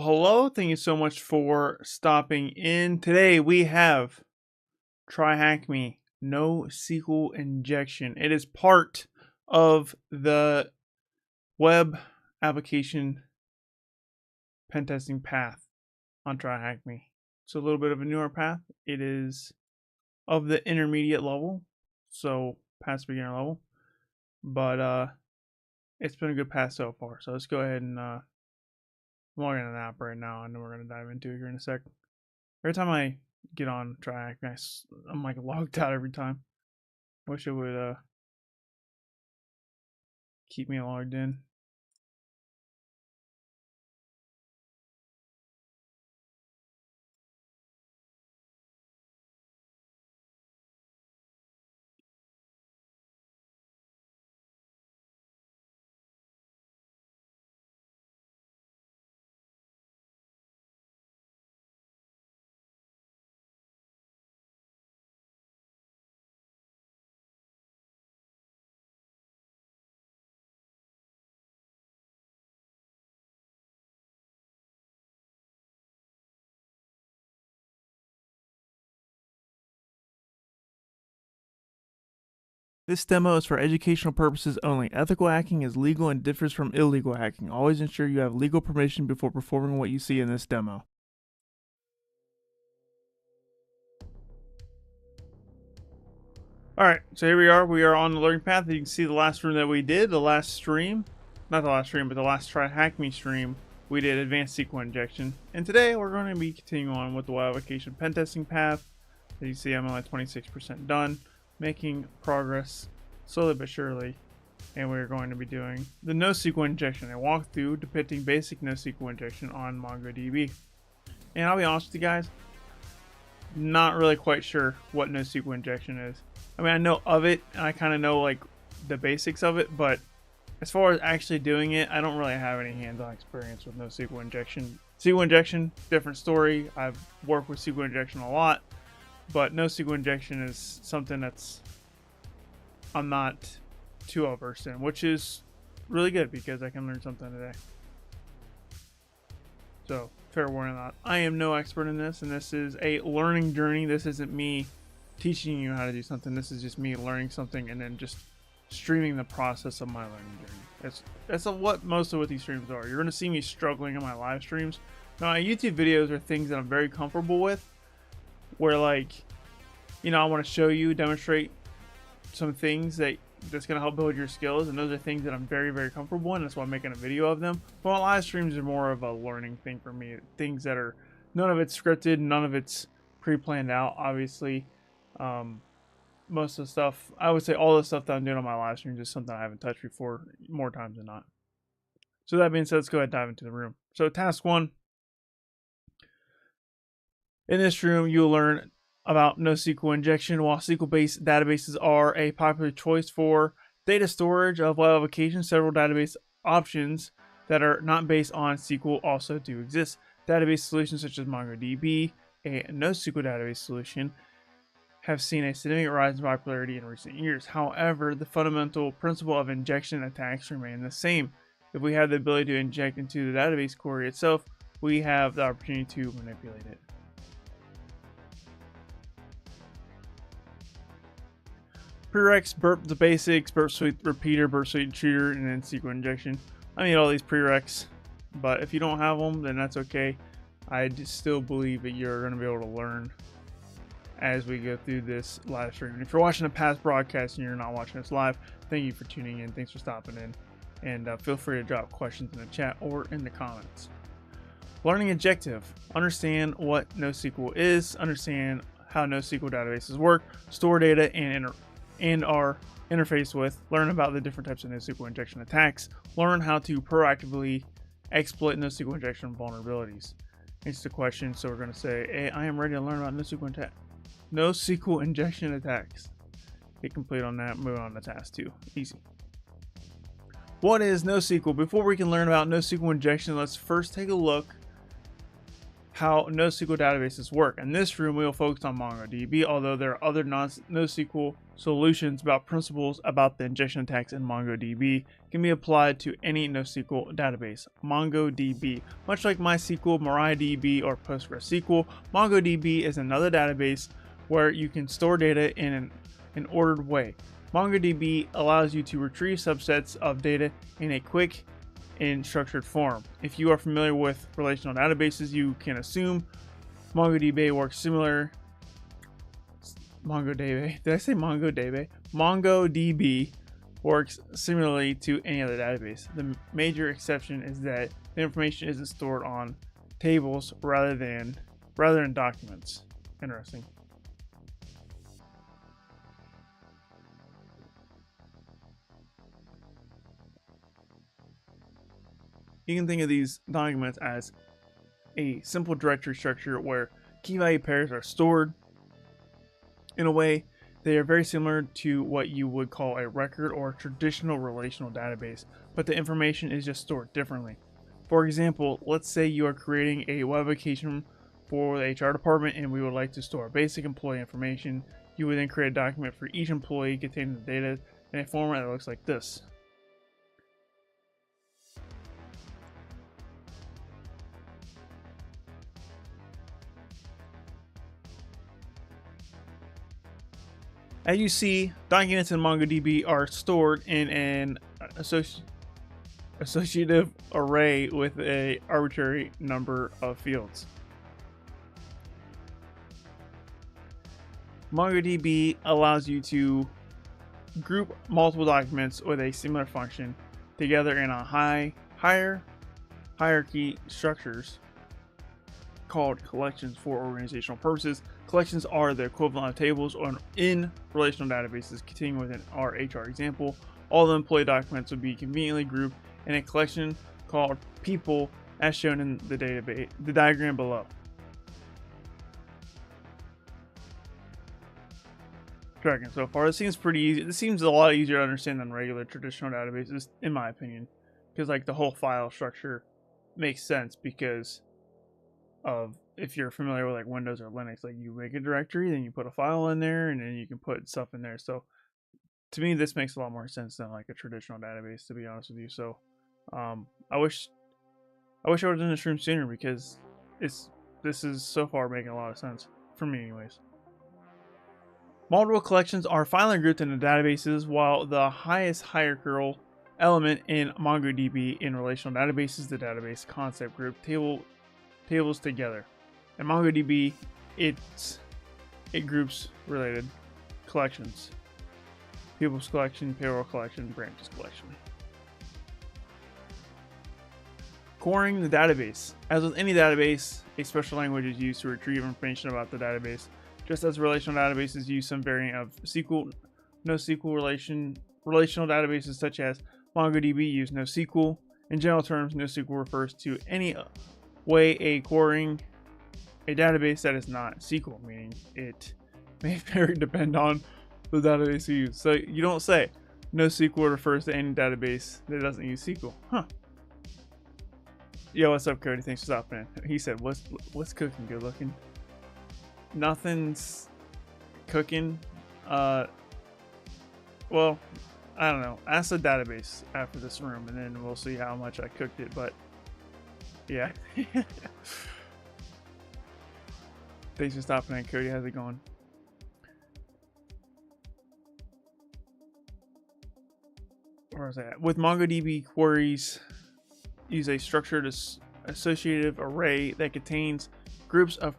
Hello, thank you so much for stopping in. Today we have TryHackMe NoSQL injection. It is part of the web application pen testing path on TryHackMe. It's a little bit of a newer path. It is of the intermediate level, so past beginner level, but it's been a good path so far. So let's go ahead and I'm logging an app right now, and then we're gonna dive into it here in a sec. Every time I get on TryHackMe, I'm like logged out every time. Wish it would keep me logged in. This demo is for educational purposes only. Ethical hacking is legal and differs from illegal hacking. Always ensure you have legal permission before performing what you see in this demo. Alright, so here we are. We are on the learning path. You can see the last room that we did, the last stream. Not the last stream, but the last TryHackMe stream. We did advanced SQL injection. And today we're going to be continuing on with the web application pen testing path. As you see, I'm only 26% done, making progress slowly but surely. And we're going to be doing the NoSQL injection, a walkthrough depicting basic NoSQL injection on MongoDB. And I'll be honest with you guys, not really quite sure what NoSQL injection is. I mean, I know of it, and I kind of know like the basics of it, but as far as actually doing it, I don't really have any hands-on experience with NoSQL injection. SQL injection, different story. I've worked with SQL injection a lot, but NoSQL injection is something that's I'm not too well versed in, which is really good because I can learn something today. So, fair warning that I am no expert in this, and this is a learning journey. This isn't me teaching you how to do something. This is just me learning something and then just streaming the process of my learning journey. That's what most of what these streams are. You're going to see me struggling in my live streams. Now, my YouTube videos are things that I'm very comfortable with, where like, you know, I want to show you, demonstrate some things that's going to help build your skills, and those are things that I'm very, very comfortable in. That's why I'm making a video of them. But my live streams are more of a learning thing for me. Things that are, none of it's scripted, none of it's pre-planned out, obviously. Most of the stuff, I would say all the stuff that I'm doing on my live streams is something I haven't touched before, more times than not. So that being said, let's go ahead and dive into the room. So task 1. In this room, you'll learn about NoSQL injection. While SQL-based databases are a popular choice for data storage of web applications, several database options that are not based on SQL also do exist. Database solutions such as MongoDB, a NoSQL database solution, have seen a significant rise in popularity in recent years. However, the fundamental principle of injection attacks remain the same. If we have the ability to inject into the database query itself, we have the opportunity to manipulate it. Prereqs, burp the basics, burp suite repeater, burp suite intruder, and then SQL injection. I need all these prereqs, but if you don't have them, then that's okay. I just still believe that you're going to be able to learn as we go through this live stream. And if you're watching a past broadcast and you're not watching us live, thank you for tuning in. Thanks for stopping in. And feel free to drop questions in the chat or in the comments. Learning objective. Understand what NoSQL is. Understand how NoSQL databases work. Store data and are interfaced with. Learn about the different types of NoSQL injection attacks. Learn how to proactively exploit NoSQL injection vulnerabilities. Answer the question. So we're going to say, hey, I am ready to learn about NoSQL injection attacks. Hit complete on that. Move on to task 2. Easy. What is NoSQL? Before we can learn about NoSQL injection, let's first take a look how NoSQL databases work. In this room, we will focus on MongoDB, although there are other NoSQL solutions about principles about the injection attacks in MongoDB can be applied to any NoSQL database. MongoDB, much like MySQL, MariaDB, or PostgreSQL, MongoDB is another database where you can store data in an ordered way. MongoDB allows you to retrieve subsets of data in a quick and structured form. If you are familiar with relational databases, you can assume MongoDB works similar. MongoDB. Did I say MongoDB? MongoDB works similarly to any other database. The major exception is that the information isn't stored on tables rather than documents. Interesting. You can think of these documents as a simple directory structure where key value pairs are stored in a way they are very similar to what you would call a record or traditional relational database, but the information is just stored differently. For example, let's say you are creating a web application for the HR department and we would like to store basic employee information. You would then create a document for each employee containing the data in a format that looks like this. As you see, documents in MongoDB are stored in an associative array with an arbitrary number of fields. MongoDB allows you to group multiple documents with a similar function together in a hierarchy structures called collections for organizational purposes. Collections are the equivalent of tables in relational databases. Continuing with our HR example, all the employee documents would be conveniently grouped in a collection called people as shown in the diagram below. Tracking so far, it seems pretty easy. This seems a lot easier to understand than regular traditional databases, in my opinion, because like the whole file structure makes sense because of, if you're familiar with like Windows or Linux, like you make a directory, then you put a file in there, and then you can put stuff in there. So to me, this makes a lot more sense than like a traditional database, to be honest with you. So I wish I would have done this room sooner because this is so far making a lot of sense for me, anyways. Multiple collections are finally grouped into databases, while the highest hierarchical element in MongoDB in relational databases, the database concept group tables together. In MongoDB, it groups related collections: people's collection, payroll collection, branches collection. Coring the database. As with any database, a special language is used to retrieve information about the database. Just as relational databases use some variant of SQL, NoSQL relational databases such as MongoDB use NoSQL. In general terms, NoSQL refers to any way a querying a database that is not SQL, meaning it may vary depend on the database you use. So you don't say NoSQL refers to any database that doesn't use SQL. Huh. Yo, what's up, Cody? Thanks for stopping in. He said, what's cooking? Good looking. Nothing's cooking. Well, I don't know. Ask the database after this room, and then we'll see how much I cooked it. But yeah. Thanks for stopping in, Cody. How's it going? Where was I at? With MongoDB, queries use a structured associative array that contains groups of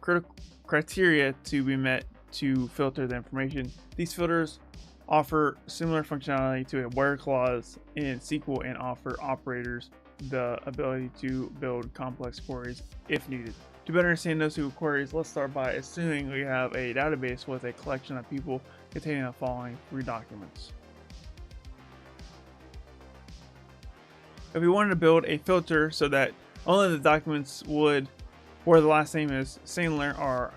criteria to be met to filter the information. These filters offer similar functionality to a where clause in SQL and offer operators the ability to build complex queries if needed. To better understand NoSQL queries, let's start by assuming we have a database with a collection of people containing the following 3 documents. If we wanted to build a filter so that only the documents where the last name is singular are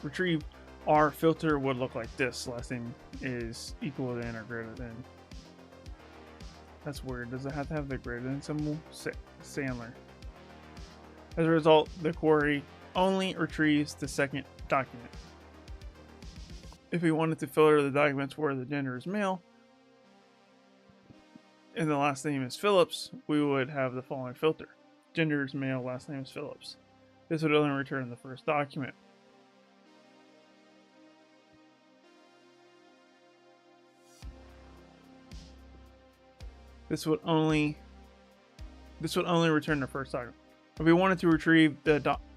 retrieved, our filter would look like this. Last name is equal than or greater than. That's weird. Does it have the greater than symbol? Sandler. As a result, the query only retrieves the second document. If we wanted to filter the documents where the gender is male and the last name is Phillips, we would have the following filter. Gender is male, last name is Phillips. This would only return the first document. This would only return the first document. If we wanted to retrieve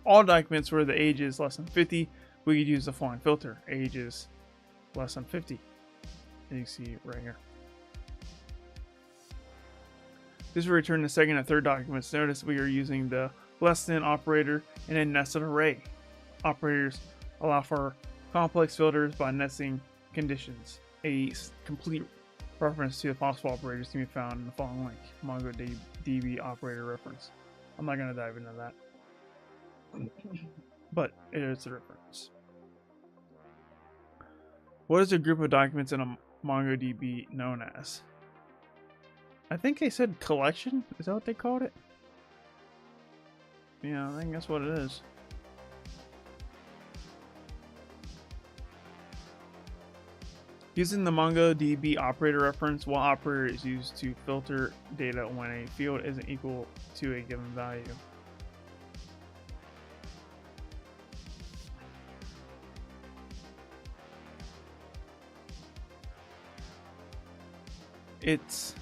all documents where the age is less than 50, we could use the following filter. Age is less than 50. And you see right here. This will return the second and third documents. Notice we are using the less than operator and a nested array. Operators allow for complex filters by nesting conditions. A complete reference to the possible operators can be found in the following link, MongoDB operator reference. I'm not going to dive into that, but it is a reference. What is a group of documents in a MongoDB known as? I think they said collection. Is that what they called it? Yeah, I think that's what it is. Using the MongoDB operator reference, what operator is used to filter data when a field isn't equal to a given value? It's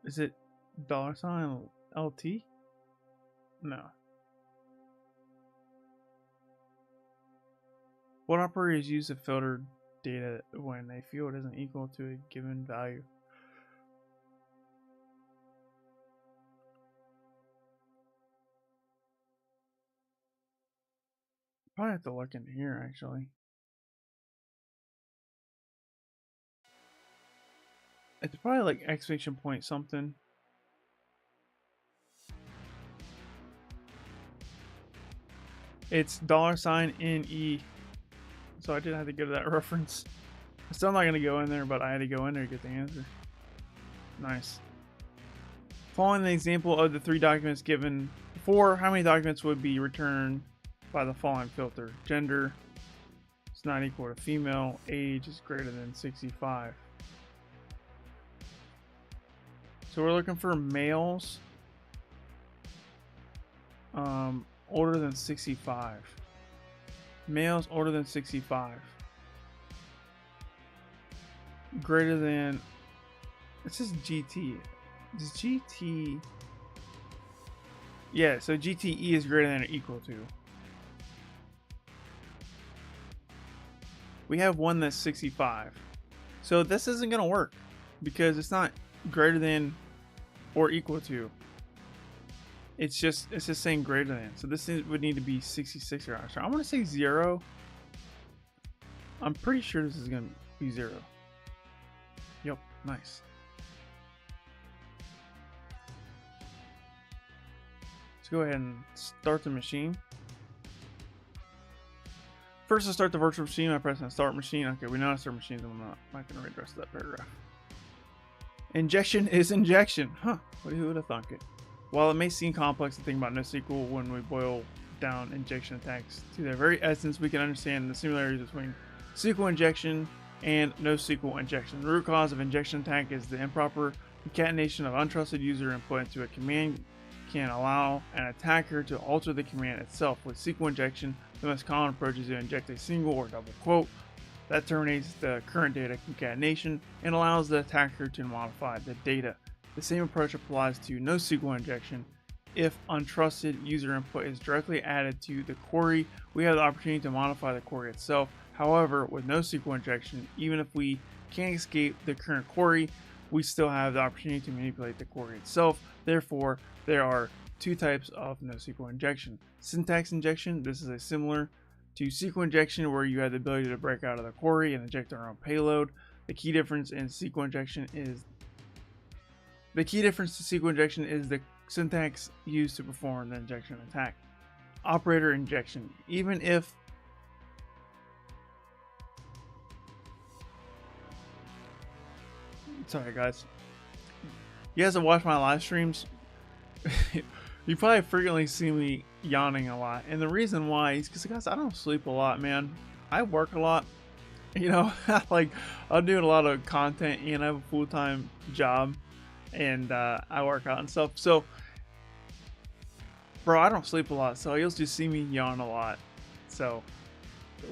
Is it $LT? No. What operator is used to filter data when a field isn't equal to a given value? Probably have to look in here actually. It's probably like exclamation point something. It's $NE. So I did have to go to that reference. I'm still not gonna go in there, but I had to go in there to get the answer. Nice. Following the example of the 3 documents given before, how many documents would be returned by the following filter? Gender is not equal to female. Age is greater than 65. So we're looking for males older than 65. Males older than 65. Greater than, it says GT. Is GT? Yeah, so GTE is greater than or equal to. We have one that's 65. So this isn't going to work because it's not greater than or equal to. It's just saying greater than. So this would need to be 66 or higher. I'm going to say 0. I'm pretty sure this is going to be 0. Yep, nice. Let's go ahead and start the machine. First, to start the virtual machine, I press on start machine. Okay, we know how to start machines. I'm not going to read the rest of that paragraph. Injection is injection. Huh, who would have thunk it? While it may seem complex to think about NoSQL, when we boil down injection attacks to their very essence, we can understand the similarities between SQL injection and NoSQL injection. The root cause of injection attack is the improper concatenation of untrusted user input into a command can allow an attacker to alter the command itself. With SQL injection, the most common approach is to inject a single or double quote that terminates the current data concatenation and allows the attacker to modify the data. The same approach applies to NoSQL injection. If untrusted user input is directly added to the query, we have the opportunity to modify the query itself. However, with NoSQL injection, even if we can't escape the current query, we still have the opportunity to manipulate the query itself. Therefore, there are 2 types of NoSQL injection. Syntax injection, this is similar to SQL injection where you have the ability to break out of the query and inject our own payload. The key difference to SQL injection is the syntax used to perform the injection attack. Operator injection. Even if sorry guys, you guys have watched my live streams, you probably frequently see me yawning a lot, and the reason why is because, guys, I don't sleep a lot, man. I work a lot, you know. Like, I'm doing a lot of content and I have a full-time job, and I work out and stuff, so bro, I don't sleep a lot, so you'll just see me yawn a lot. So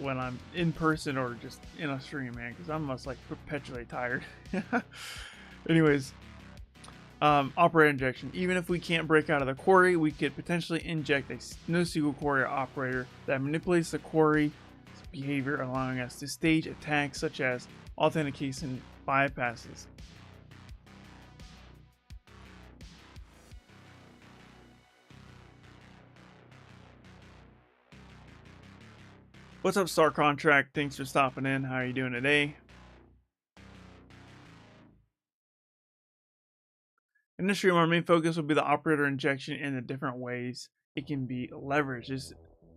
when I'm in person or just in a stream, man, because I'm just like perpetually tired. Anyways, operator injection. Even if we can't break out of the query, we could potentially inject a NoSQL query operator that manipulates the query's behavior, allowing us to stage attacks such as authentication bypasses. What's up, Star Contract? Thanks for stopping in. How are you doing today? In this stream, our main focus will be the operator injection and the different ways it can be leveraged. This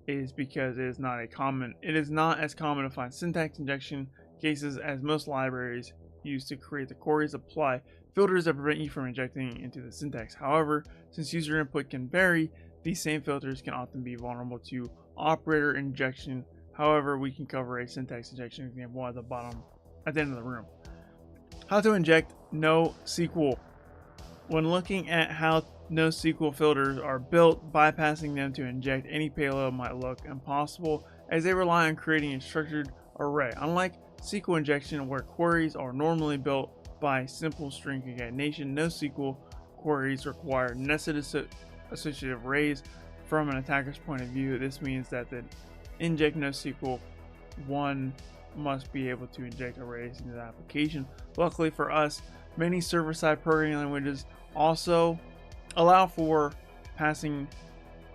is because it is not as common to find syntax injection cases, as most libraries used to create the queries apply filters that prevent you from injecting into the syntax. However, since user input can vary, these same filters can often be vulnerable to operator injection. However, we can cover a syntax injection example at the end of the room. How to inject NoSQL. When looking at how NoSQL filters are built, bypassing them to inject any payload might look impossible, as they rely on creating a structured array. Unlike SQL injection, where queries are normally built by simple string concatenation, NoSQL queries require nested associative arrays. From an attacker's point of view, this means that the inject NoSQL one must be able to inject arrays into the application. Luckily for us, many server-side programming languages also allow for passing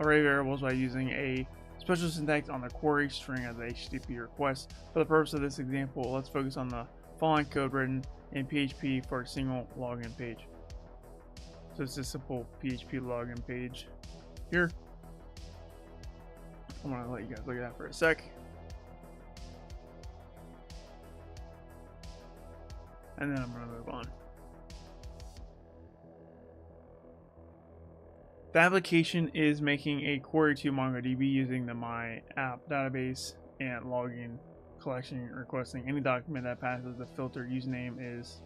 array variables by using a special syntax on the query string of the HTTP request. For the purpose of this example, let's focus on the following code written in PHP for a single login page. So it's a simple PHP login page here. I'm gonna let you guys look at that for a sec. And then I'm gonna move on. The application is making a query to MongoDB using the My App database and login collection, requesting any document that passes the filter. Username is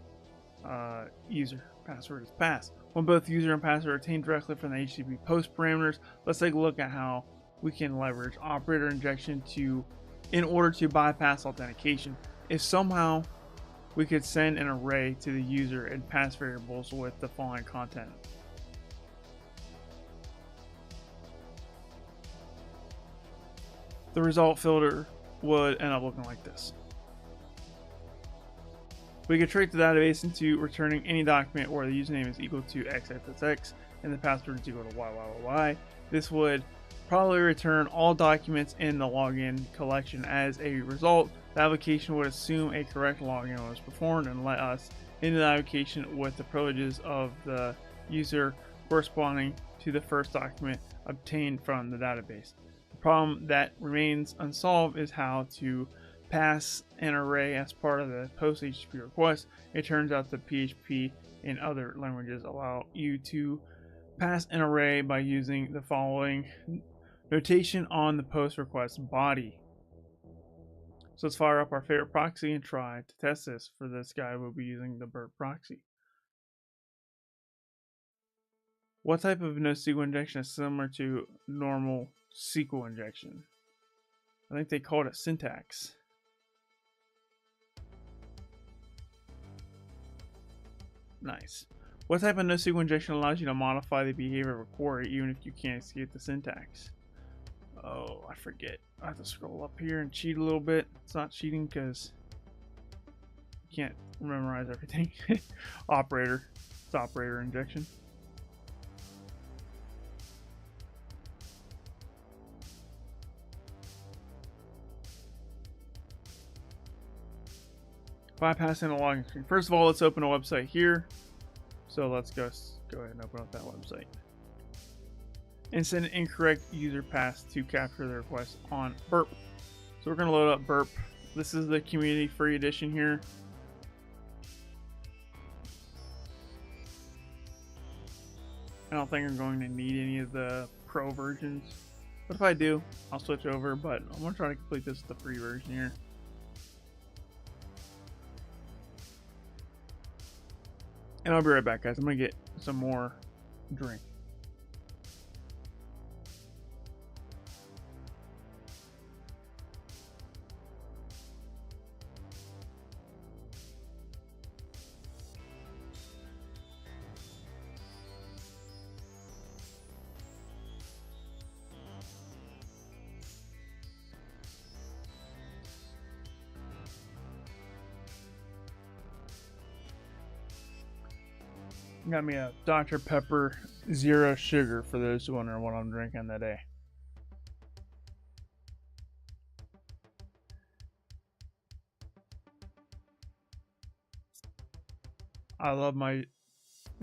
user, password is pass. When both user and password are obtained directly from the HTTP post parameters, let's take a look at how we can leverage operator injection in order to bypass authentication. If somehow we could send an array to the user and pass variables with the following content. The result filter would end up looking like this. We could trick the database into returning any document where the username is equal to xxx and the password is equal to yy. This would probably return all documents in the login collection. As a result, the application would assume a correct login was performed and let us into the application with the privileges of the user corresponding to the first document obtained from the database. The problem that remains unsolved is how to pass an array as part of the post HTTP request. It turns out that PHP and other languages allow you to pass an array by using the following notation on the post request body. So let's fire up our favorite proxy and try to test this. For this guy, we'll be using the burp proxy. What type of NoSQL injection is similar to normal SQL injection? I think they called it syntax. Nice. What type of NoSQL injection allows you to modify the behavior of a query even if you can't escape the syntax? Oh, I forget. I have to scroll up here and cheat a little bit. It's not cheating because you can't memorize everything. Operator. It's operator injection. Bypassing the login screen. First of all, let's open a website here. So let's go ahead and open up that website. and send an incorrect user pass to capture the request on burp. So we're going to load up burp. This is the community free edition here. I don't think I'm going to need any of the pro versions, but if I do, I'll switch over. But I'm going to try to complete this with the free version here. And I'll be right back, guys. I'm going to get some more drink. Got me a Dr. Pepper Zero Sugar for those who wonder what I'm drinking today. I love my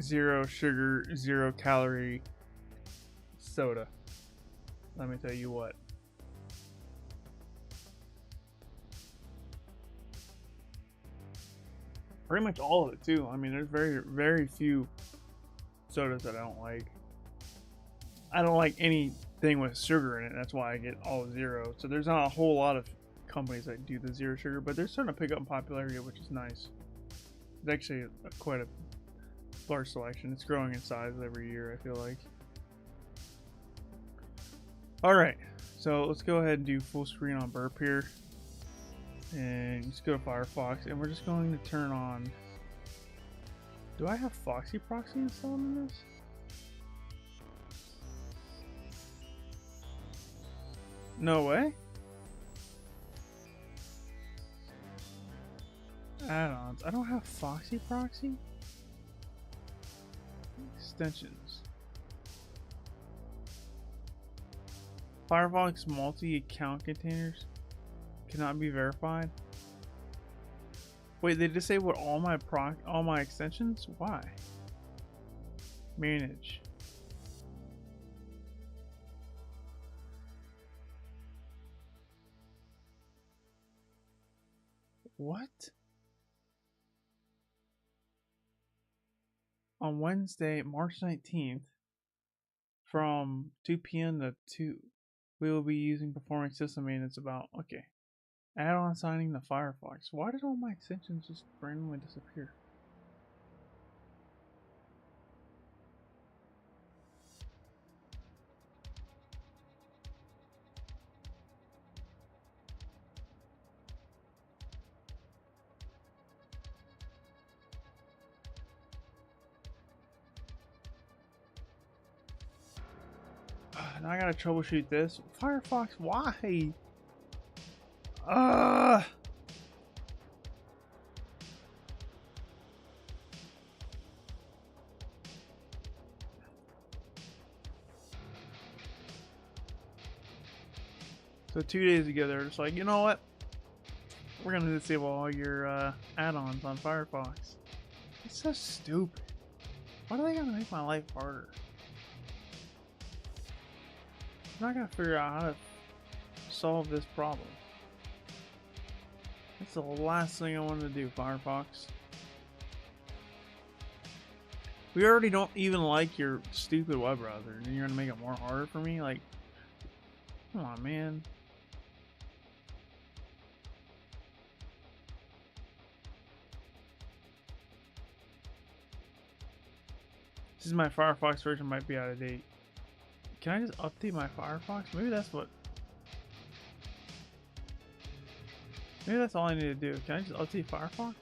zero sugar, 0 calorie soda. Let me tell you what. Pretty much all of it too. I mean, there's very few sodas that I don't like. I don't like anything with sugar in it. That's why I get all 0. So there's not a whole lot of companies that do the 0 sugar, but they're starting to pick up in popularity, which is nice. It's actually quite a large selection. It's growing in size every year, I feel like. Alright, so let's go ahead and do full screen on burp here. And let's go to Firefox, and we're just going to turn on... Do I have Foxy Proxy installed in this? No way? Add-ons. I don't have Foxy Proxy? Extensions. Firefox multi-account containers cannot be verified. Wait, they disabled all my extensions? Why? Manage. What? On Wednesday, March 19th, from 2 p.m. to 2, we will be using performing system maintenance about, okay. Add-on signing to Firefox. Why did all my extensions just randomly disappear? Now I gotta troubleshoot this. Firefox, why? So 2 days ago, they're just like, you know what? We're gonna disable all your add-ons on Firefox. It's so stupid. Why do they gotta make my life harder? I'm not gonna figure out how to solve this problem. That's the last thing I want to do, Firefox. We already don't even like your stupid web browser, and you're gonna make it more harder for me? Like, come on, man. This is my Firefox version, might be out of date. Can I just update my Firefox? Maybe that's what... Maybe that's all I need to do. Can I just update Firefox?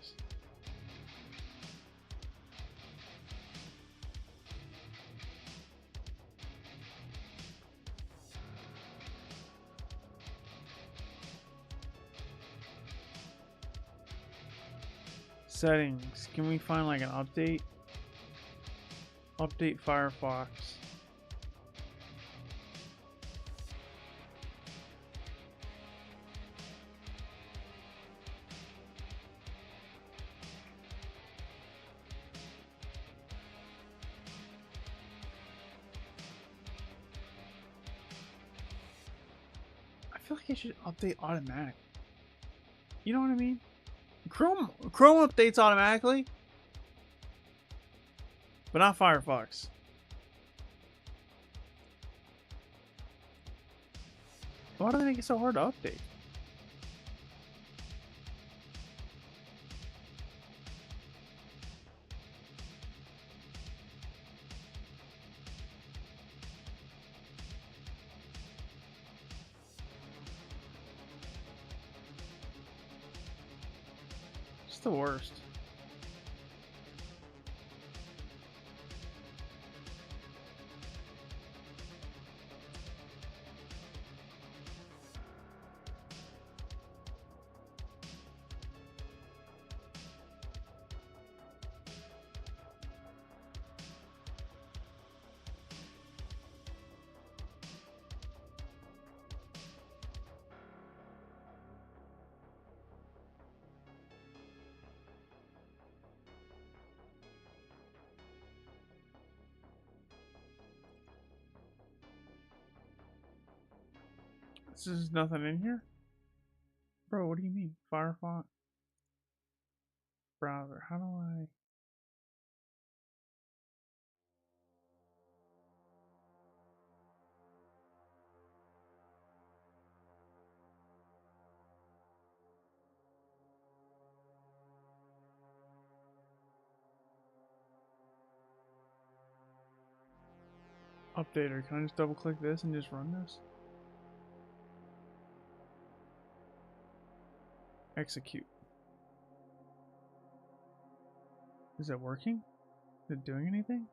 Settings. Can we find like an update? Update Firefox. feel like it should update automatically. You know what I mean? Chrome updates automatically, but not Firefox. Why do they make it so hard to update? It's the worst. This is nothing in here? Bro, what do you mean? Firefox? Browser. How do I... Updater. Can I just double click this and just run this? Execute. Is it working? Is it doing anything?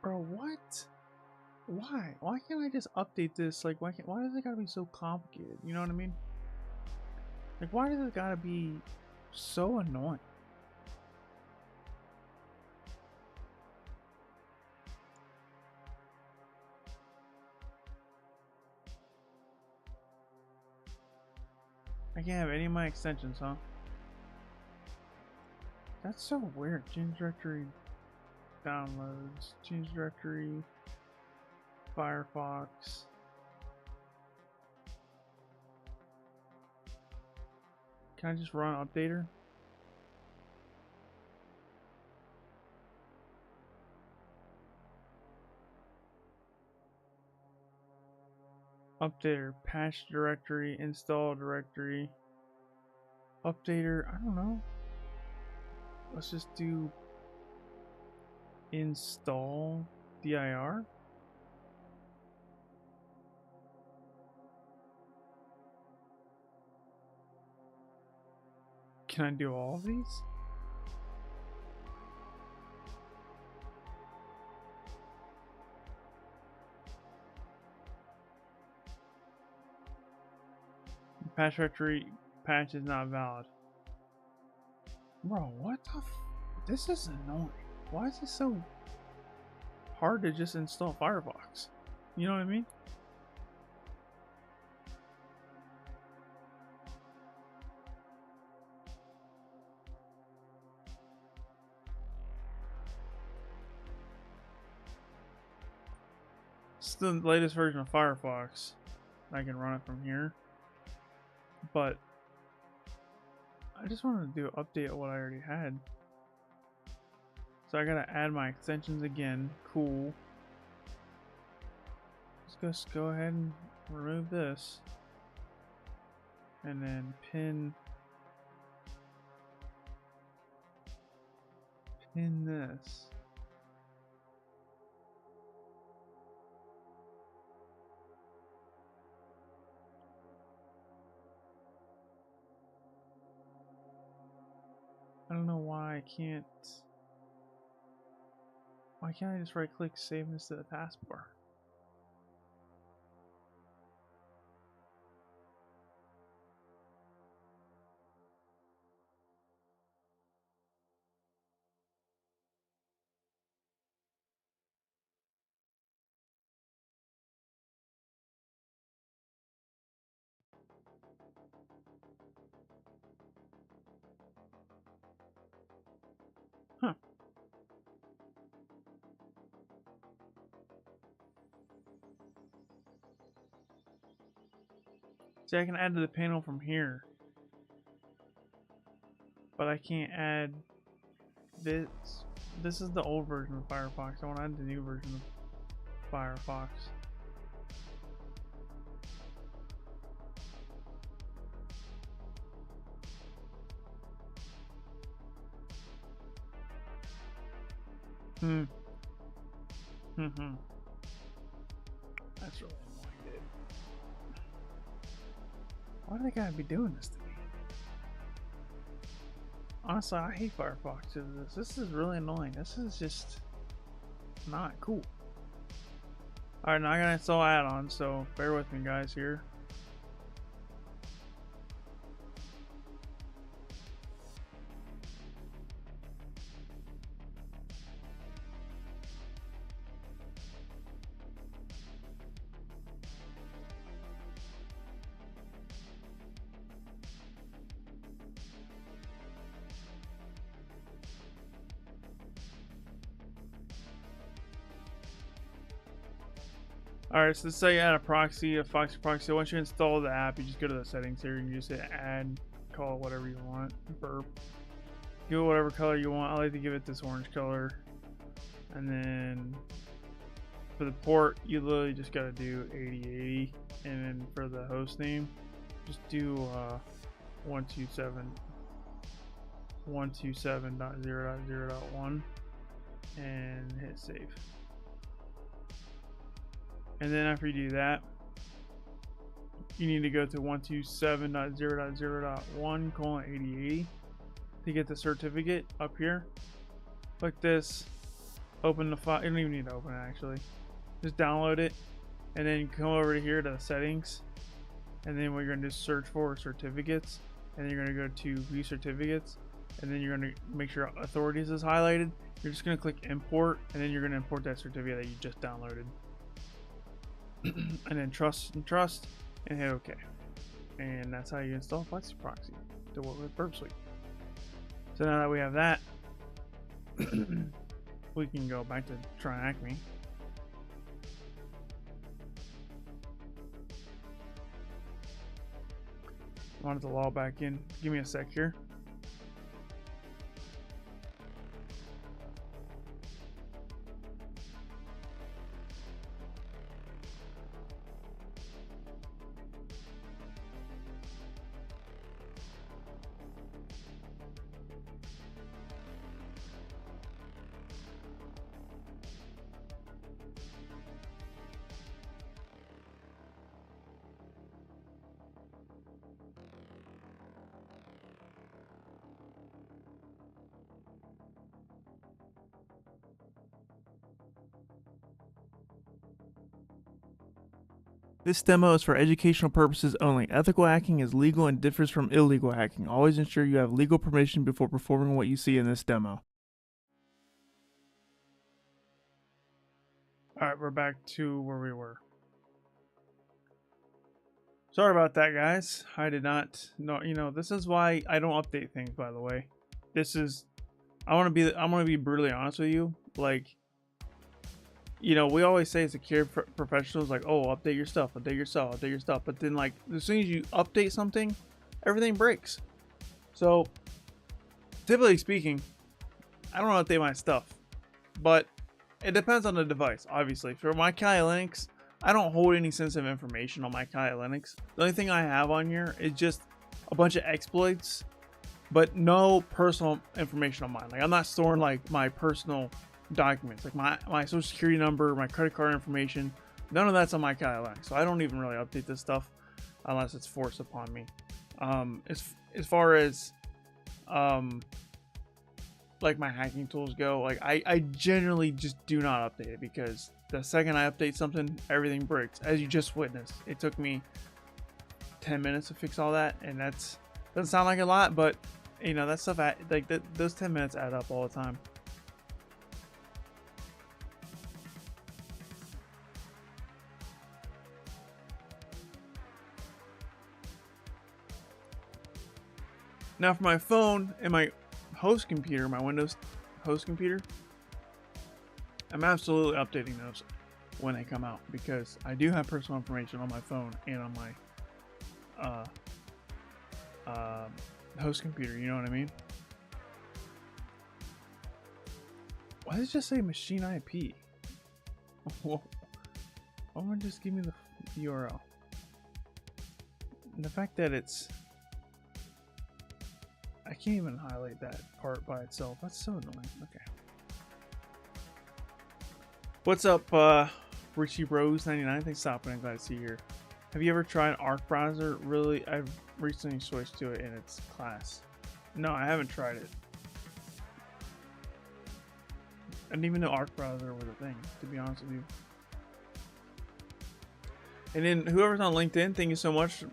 Bro, what? Why? Why can't I just update this? Like, why does it gotta be so complicated? You know what I mean? Like, why does it gotta be so annoying? I can't have any of my extensions, huh? That's so weird. Change directory downloads. Change directory. Firefox. Can I just run updater? Updater, patch directory, install directory. Updater, I don't know. Let's just do install dir. Can I do all of these? Patch directory patch is not valid. Bro, what the this is annoying. Why is it so hard to just install Firefox? You know what I mean? It's the latest version of Firefox. I can run it from here. But I just wanted to do an update of what I already had. So I gotta add my extensions again. Cool. Let's just go ahead and remove this. And then pin this. I don't know why I can't. Why can't I just right click save this to the taskbar? See, I can add to the panel from here, but I can't add this. This is the old version of Firefox. I want to add the new version of Firefox. That's really annoying, dude. Why do they gotta be doing this to me? Honestly, I hate Firefox. This is really annoying. This is just not cool. Alright, now I gotta install add-ons, so bear with me, guys, here. Alright, so let's say you add a proxy, a Foxy proxy. Once you install the app, you just go to the settings here and you just hit add, call it whatever you want, burp. Give it whatever color you want. I like to give it this orange color. And then for the port, you literally just gotta do 8080. And then for the host name, just do 127.0.0.1 and hit save. And then after you do that, you need to go to 127.0.0.1:8080 to get the certificate up here. Click this, open the file. You don't even need to open it actually. Just download it, and then come over to here to the settings. And then what you're gonna do is search for certificates, and then you're gonna go to view certificates, and then you're gonna make sure authorities is highlighted. You're just gonna click import, and then you're gonna import that certificate that you just downloaded. And then trust, and hit OK. And that's how you install Foxy Proxy to work with Burp Suite. So now that we have that, we can go back to TryHackMe. I wanted to log back in. Give me a sec here. This demo is for educational purposes only. Ethical hacking is legal and differs from illegal hacking. Always ensure you have legal permission before performing what you see in this demo. Alright, we're back to where we were. Sorry about that, guys. I did not know, this is why I don't update things, by the way. I'm gonna be brutally honest with you. Like, we always say security professionals, like, oh, update your stuff, update your stuff. But then, like, as soon as you update something, everything breaks. So, typically speaking, I don't update my stuff. But it depends on the device, obviously. For my Kali Linux, I don't hold any sensitive information on my Kali Linux. The only thing I have on here is just a bunch of exploits, but no personal information on mine. Like, I'm not storing, like, my personal documents, like my social security number, my credit card information. None of that's on my Kali Linux, so I don't even really update this stuff unless it's forced upon me. As far as like my hacking tools go, like I generally just do not update it, because the second I update something, everything breaks. As you just witnessed, it took me 10 minutes to fix all that, and that's doesn't sound like a lot, but that stuff those 10 minutes add up all the time. Now for my phone and my host computer, my Windows host computer, I'm absolutely updating those when they come out, because I do have personal information on my phone and on my host computer. You know what I mean? Why does it just say machine IP? Why don't just give me the URL? And the fact that it's, I can't even highlight that part by itself. That's so annoying. Okay. What's up, Richie Rose 99? Thanks for stopping in. Glad to see you here. Have you ever tried Arc browser? Really, I've recently switched to it in its class. No, I haven't tried it. I didn't even know Arc browser was a thing, to be honest with you. And then whoever's on LinkedIn, thank you so much.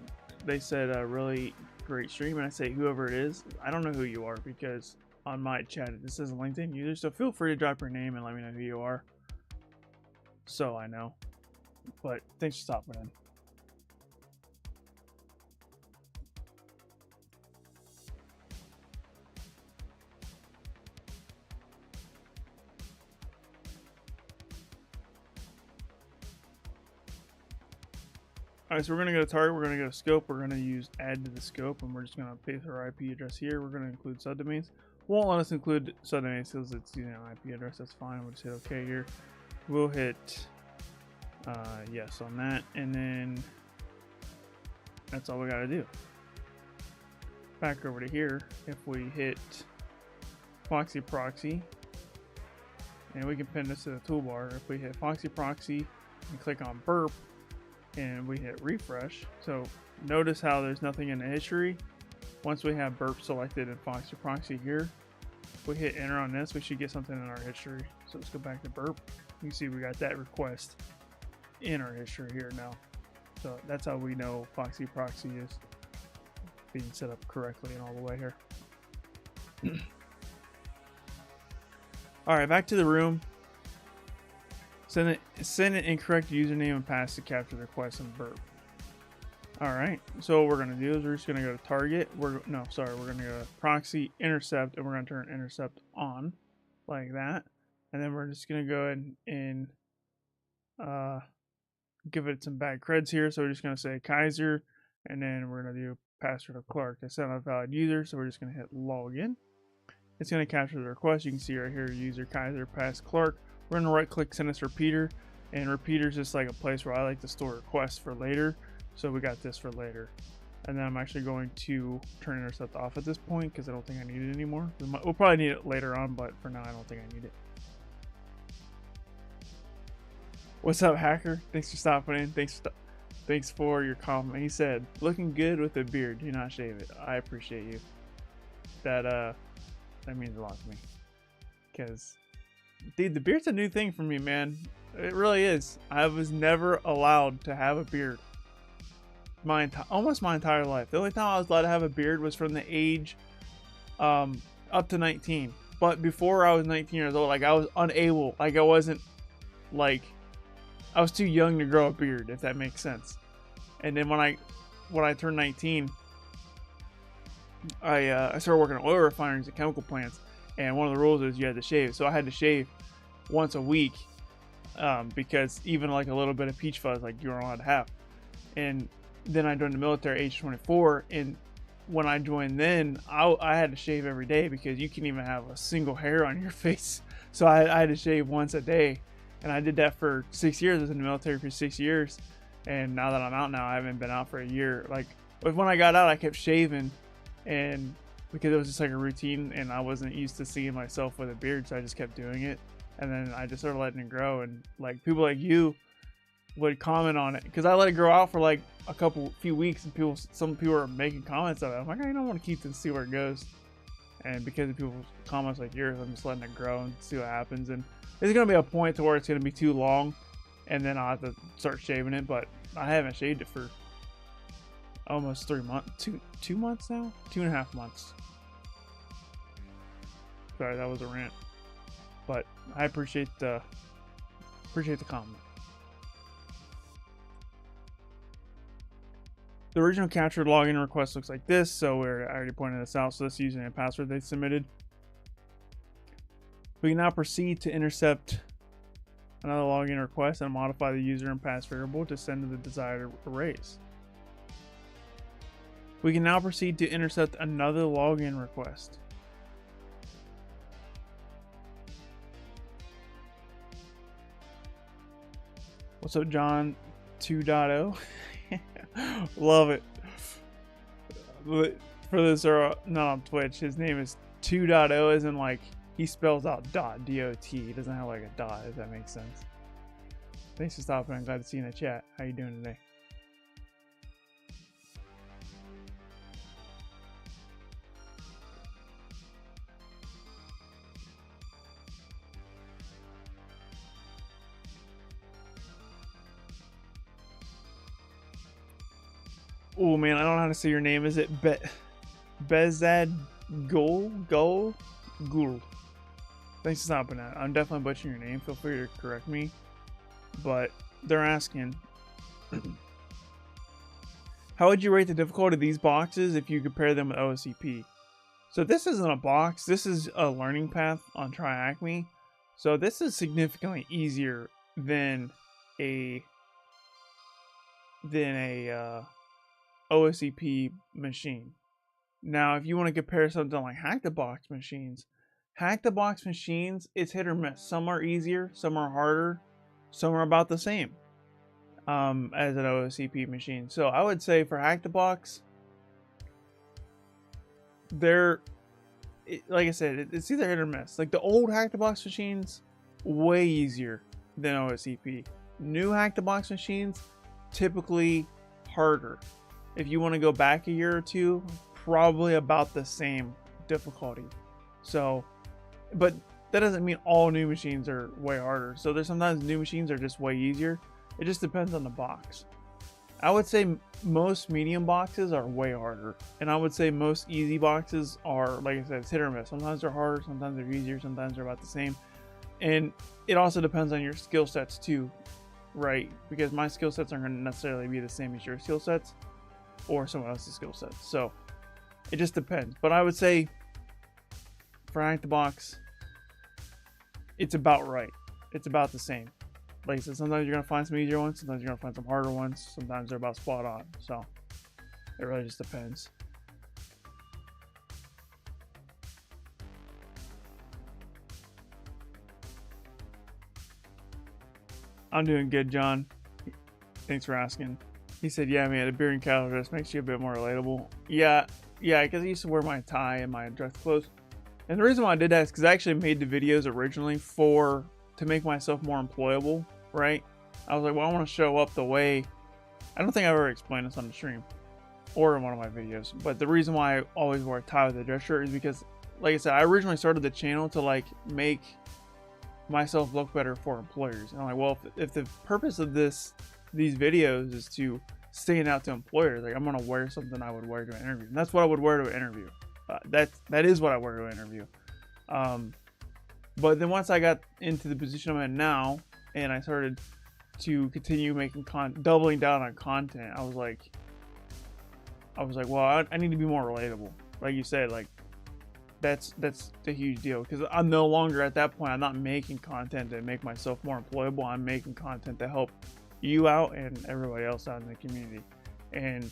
They said a really great stream, and I say whoever it is, I don't know who you are because on my chat this says LinkedIn user, so feel free to drop your name and let me know who you are, so I know. But thanks for stopping in. Alright, so we're going to go to target, we're going to go to scope, we're going to use add to the scope, and we're just going to paste our IP address here. We're going to include subdomains. Won't let us include subdomains because it's using an IP address, that's fine. We'll just hit OK here. We'll hit yes on that, and then that's all we got to do. Back over to here, if we hit Foxy Proxy, and we can pin this to the toolbar. If we hit Foxy Proxy and click on burp, and we hit refresh, so notice how there's nothing in the history. Once we have burp selected in Foxy Proxy here, if we hit enter on this, we should get something in our history. So let's go back to burp. You can see we got that request in our history here now. So that's how we know Foxy Proxy is being set up correctly and all the way here. All right, back to the room. Send an incorrect username and pass to capture the request and burp. All right, so what we're gonna do is we're just gonna go to target. We're gonna go to proxy intercept, and we're gonna turn intercept on like that, and then we're just gonna go ahead and give it some bad creds here. So we're just gonna say Kyser, and then we're gonna do password of Clark. That's not a valid user, so we're just gonna hit login. It's gonna capture the request. You can see right here, user Kyser pass Clark. We're going to right click send us repeater, and repeater is just like a place where I like to store requests for later, so we got this for later. And then I'm actually going to turn intercept off at this point because I don't think I need it anymore. We'll probably need it later on, but for now I don't think I need it. What's up, hacker? Thanks for stopping in. Thanks for your comment. He said looking good with a beard, do not shave it. I appreciate you. That means a lot to me, because dude, the beard's a new thing for me, man. It really is. I was never allowed to have a beard almost my entire life. The only time I was allowed to have a beard was from the age up to 19. But before I was 19 years old, like I was unable, like I wasn't, like I was too young to grow a beard, if that makes sense. And then when I turned 19, I started working on oil refineries and chemical plants. And one of the rules is you had to shave. So I had to shave once a week because even like a little bit of peach fuzz, like you're allowed to have. And then I joined the military at age 24. And when I joined then, I had to shave every day because you can't even have a single hair on your face. So I had to shave once a day. And I did that for 6 years. I was in the military for 6 years. And now that I'm out now, I haven't been out for a year. Like when I got out, I kept shaving, and because it was just like a routine, and I wasn't used to seeing myself with a beard, so I just kept doing it. And then I just started letting it grow, and like people like you would comment on it because I let it grow out for like a few weeks, and some people are making comments of it. I'm like, I don't want to keep this, see where it goes. And because of people's comments like yours, I'm just letting it grow and see what happens. And there's gonna be a point to where it's gonna be too long, and then I'll have to start shaving it. But I haven't shaved it for almost 3 months, 2 months now, 2.5 months. Sorry, that was a rant, but I appreciate the comment. The original captured login request looks like this, so I already pointed this out. So this username and password they submitted. We can now proceed to intercept another login request and modify the user and pass variable to send to the desired arrays. We can now proceed to intercept another login request. What's up, John 2.0? Love it. But for those who are not on Twitch, his name is 2.0, as in like he spells out dot, D-O-T. He doesn't have like a dot, if that makes sense. Thanks for stopping. I'm glad to see you in the chat. How you doing today? Oh man, I don't know how to say your name. Is it Bezad Gul? Thanks for stopping at. I'm definitely butchering your name. Feel free to correct me. But they're asking, how would you rate the difficulty of these boxes if you compare them with OSCP? So this isn't a box. This is a learning path on TryHackMe. So this is significantly easier than a OSCP machine. Now, if you want to compare something like Hack the Box machines, it's hit or miss. Some are easier, some are harder, some are about the same as an OSCP machine. So I would say for Hack the Box, like I said, it's either hit or miss. Like the old Hack the Box machines, way easier than OSCP. New Hack the Box machines, typically harder. If you want to go back a year or two, probably about the same difficulty. So, but that doesn't mean all new machines are way harder. So there's sometimes new machines are just way easier. It just depends on the box. I would say most medium boxes are way harder. And I would say most easy boxes are, like I said, it's hit or miss. Sometimes they're harder, sometimes they're easier, sometimes they're about the same. And it also depends on your skill sets too, right? Because my skill sets aren't going to necessarily be the same as your skill sets or someone else's skill sets. So it just depends. But I would say for Hack the Box, it's about right. It's about the same. Like I said, sometimes you're going to find some easier ones, sometimes you're going to find some harder ones, sometimes they're about spot on. So it really just depends. I'm doing good, John. Thanks for asking. He said, yeah, man, a beard and cattle dress makes you a bit more relatable. Yeah, because I used to wear my tie and my dress clothes. And the reason why I did that is because I actually made the videos originally to make myself more employable, right? I was like, well, I want to show up the way. I don't think I've ever explained this on the stream or in one of my videos. But the reason why I always wear a tie with a dress shirt is because, like I said, I originally started the channel to like make myself look better for employers. And I'm like, well, if the purpose of these videos is to stand out to employers, like I'm gonna wear something I would wear to an interview, and that's what I would wear to an interview. That is what I wear to an interview. But then once I got into the position I'm in now, and I started to continue making doubling down on content, I was like, well, I need to be more relatable. Like you said, like that's a huge deal, because I'm no longer at that point. I'm not making content to make myself more employable. I'm making content to help you out and everybody else out in the community. And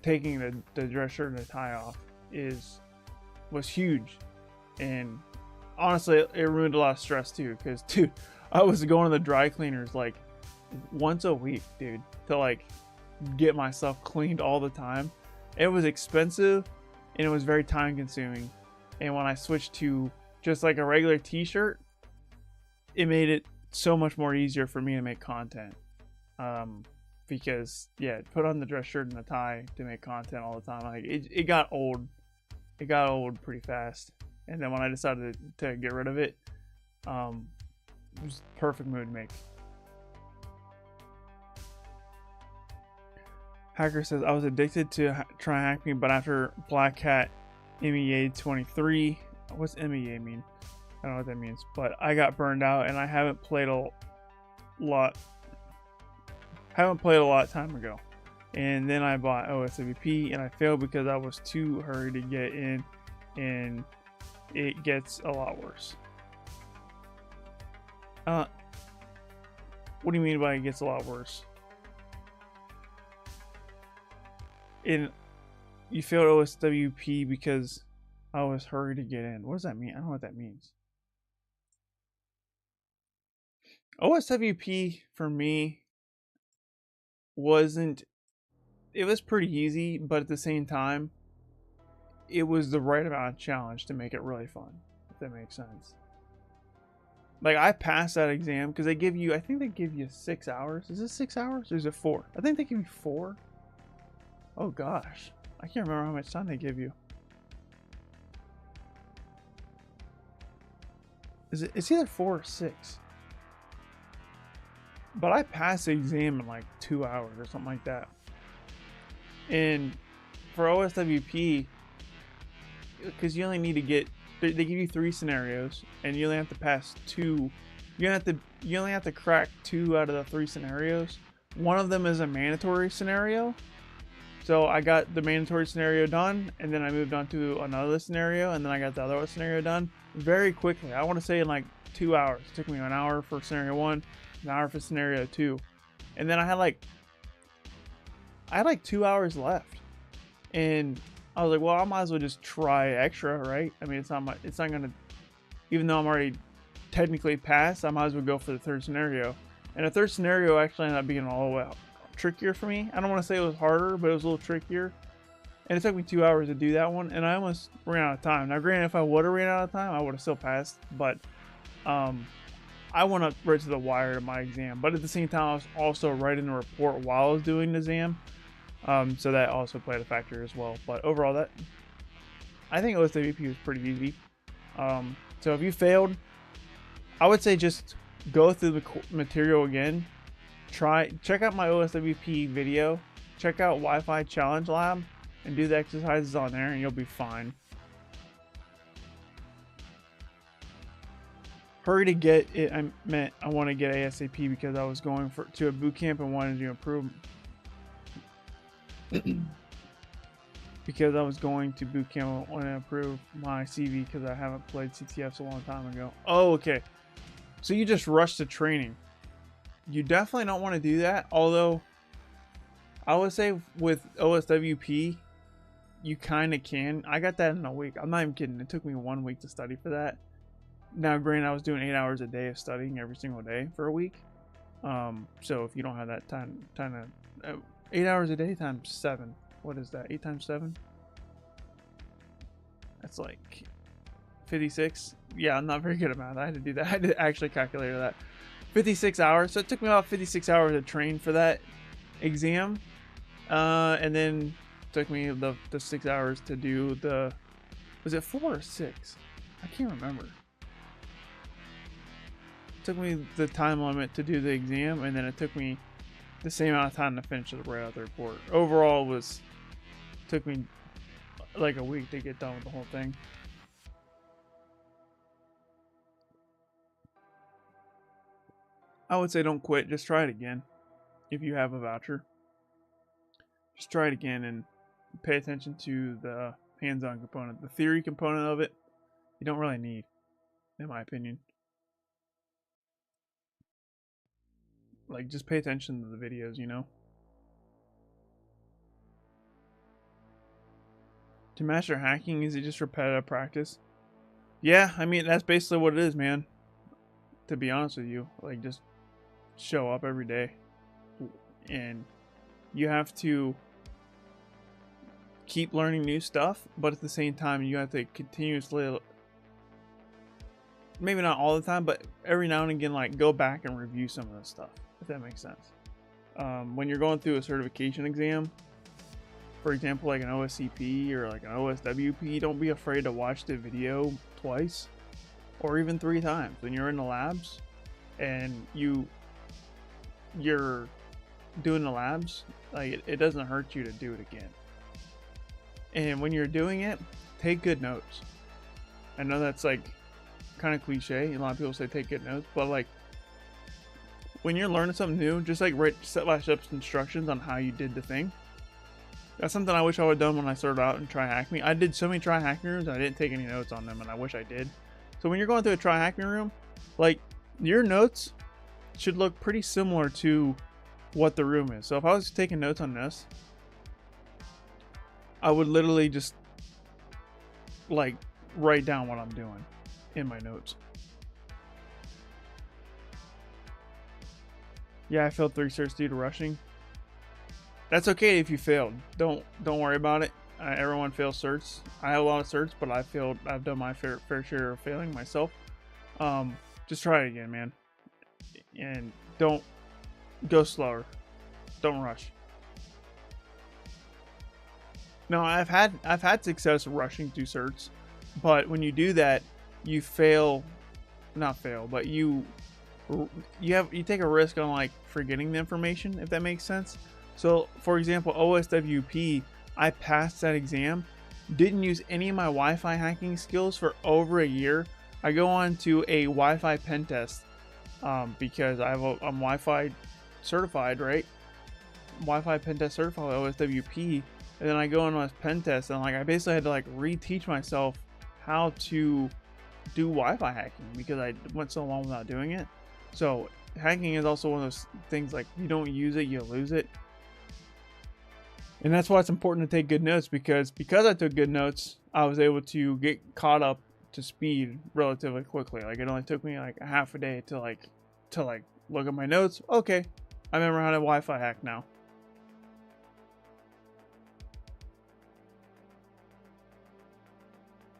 taking the dress shirt and the tie off was huge. And honestly, it ruined a lot of stress too, because dude, I was going to the dry cleaners like once a week, dude, to like get myself cleaned all the time. It was expensive and it was very time consuming. And when I switched to just like a regular t-shirt, it made it so much more easier for me to make content. Because yeah, put on the dress shirt and the tie to make content all the time, like it got old. It got old pretty fast. And then when I decided to get rid of it, it was the perfect mood to make. Hacker says, I was addicted to TryHackMe, but after Black Hat MEA 23, what's MEA mean? I don't know what that means, but I got burned out and I haven't played a lot time ago. And then I bought OSWP and I failed because I was too hurried to get in, and it gets a lot worse. What do you mean by it gets a lot worse? you failed OSWP because I was hurried to get in. What does that mean? I don't know what that means. OSWP for me wasn't, it was pretty easy, but at the same time, it was the right amount of challenge to make it really fun, if that makes sense. Like, I passed that exam because they give you, I think they give you 6 hours. Is it 6 hours or is it 4? I think they give you 4. Oh gosh, I can't remember how much time they give you. It's either 4 or 6. But I passed the exam in like 2 hours or something like that. And for OSWP, because you only need to get, they give you 3 scenarios, and you only have to pass 2. You only have to crack 2 out of the 3 scenarios. One of them is a mandatory scenario. So I got the mandatory scenario done, and then I moved on to another scenario, and then I got the other scenario done very quickly. I want to say in like 2 hours. It took me an hour for scenario 1, an hour for scenario 2, and then I had like 2 hours left, and I was like, well, I might as well just try extra, right? I mean, it's not gonna, even though I'm already technically passed, I might as well go for the 3rd scenario. And the 3rd scenario actually ended up being a little trickier for me. I don't want to say it was harder, but it was a little trickier. And it took me 2 hours to do that one, and I almost ran out of time. Now, granted, if I would have ran out of time, I would have still passed, but I went up right to the wire to my exam. But at the same time, I was also writing the report while I was doing the exam. So that also played a factor as well. But overall, I think OSWP was pretty easy. So if you failed, I would say just go through the material again. Check out my OSWP video. Check out Wi-Fi Challenge Lab and do the exercises on there, and you'll be fine. Hurry to get it. I meant I want to get ASAP because I was going to a boot camp and wanted to improve. Because I was going to boot camp, I want to improve my CV because I haven't played CTFs a long time ago. Oh, okay. So you just rush to training. You definitely don't want to do that. Although, I would say with OSWP, you kind of can. I got that in a week. I'm not even kidding. It took me 1 week to study for that. Now, granted, I was doing 8 hours a day of studying every single day for a week. So if you don't have that time to 8 hours a day times 7. What is that? 8 times 7? That's like 56. Yeah, I'm not very good at math. I had to do that. I had to actually calculate that. 56 hours. So it took me about 56 hours to train for that exam. And then it took me the 6 hours to do the... Was it 4 or 6? I can't remember. It took me the time limit to do the exam, and then it took me the same amount of time to finish the write out the report. Overall, took me like a week to get done with the whole thing. I would say don't quit. Just try it again. If you have a voucher, just try it again and pay attention to the hands-on component. The theory component of it, you don't really need, in my opinion. Like, just pay attention to the videos, you know? To master hacking, is it just repetitive practice? Yeah, I mean, that's basically what it is, man. To be honest with you. Like, just show up every day. And you have to keep learning new stuff, but at the same time, you have to continuously... Maybe not all the time, but every now and again, like, go back and review some of this stuff. If that makes sense. When you're going through a certification exam, for example, like an OSCP or like an OSWP, don't be afraid to watch the video twice or even 3 times. When you're in the labs and you're doing the labs, like it doesn't hurt you to do it again. And when you're doing it, take good notes. I know that's like kind of cliche. A lot of people say take good notes, but like when you're learning something new, just like write step-by-step instructions on how you did the thing. That's something I wish I would have done when I started out in TryHackMe. I did so many TryHackMe rooms and I didn't take any notes on them, and I wish I did. So when you're going through a TryHackMe room, like your notes should look pretty similar to what the room is. So if I was taking notes on this, I would literally just like write down what I'm doing in my notes. Yeah, I failed 3 certs due to rushing. That's okay if you failed. Don't worry about it. Everyone fails certs. I have a lot of certs, but I've done my fair share of failing myself. Just try it again, man. And don't go slower. Don't rush. No, I've had success rushing through certs, but when you do that, you but you take a risk on like forgetting the information, if that makes sense. So for example, OSWP, I passed that exam, didn't use any of my Wi-Fi hacking skills for over a year. I go on to a Wi-Fi pen test because I'm Wi-Fi certified, right? Wi-Fi pen test certified with OSWP, and then I go on my pen test, and like I basically had to like reteach myself how to do Wi-Fi hacking because I went so long without doing it. So hacking is also one of those things, like you don't use it, you lose it. And that's why it's important to take good notes, because I took good notes, I was able to get caught up to speed relatively quickly. Like it only took me like a half a day to look at my notes. Okay, I remember how to Wi-Fi hack now.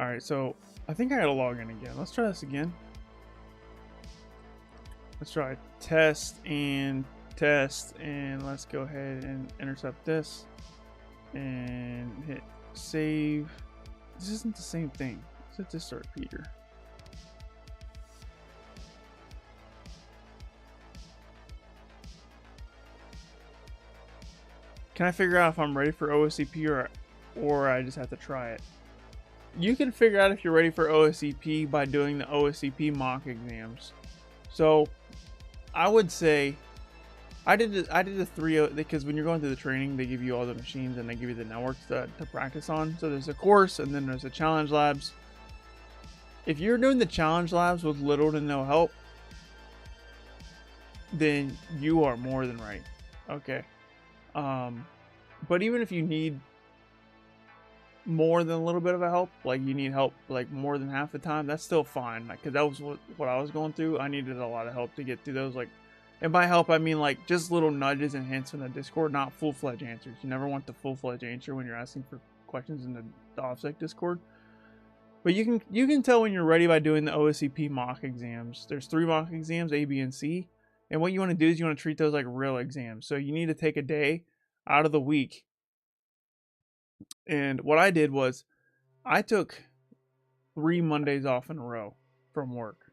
Alright, so I think I gotta log in again. Let's try this again. Let's try test, and let's go ahead and intercept this and hit save. This isn't the same thing. Let's just start repeater. Can I figure out if I'm ready for OSCP or I just have to try it? You can figure out if you're ready for OSCP by doing the OSCP mock exams. So I would say I did the 3, because when you're going through the training, they give you all the machines and they give you the networks to practice on. So there's a course and then there's the challenge labs. If you're doing the challenge labs with little to no help, then you are more than right. Okay. But even if you need more than a little bit of a help, like you need help like more than half the time, that's still fine. Like, cause that was what I was going through. I needed a lot of help to get through those. Like, and by help I mean like just little nudges and hints in the Discord, not full-fledged answers. You never want the full-fledged answer when you're asking for questions in the OffSec Discord. But you can tell when you're ready by doing the OSCP mock exams. There's 3 mock exams, A, B, and C. And what you want to do is you want to treat those like real exams. So you need to take a day out of the week. And what I did was I took 3 Mondays off in a row from work.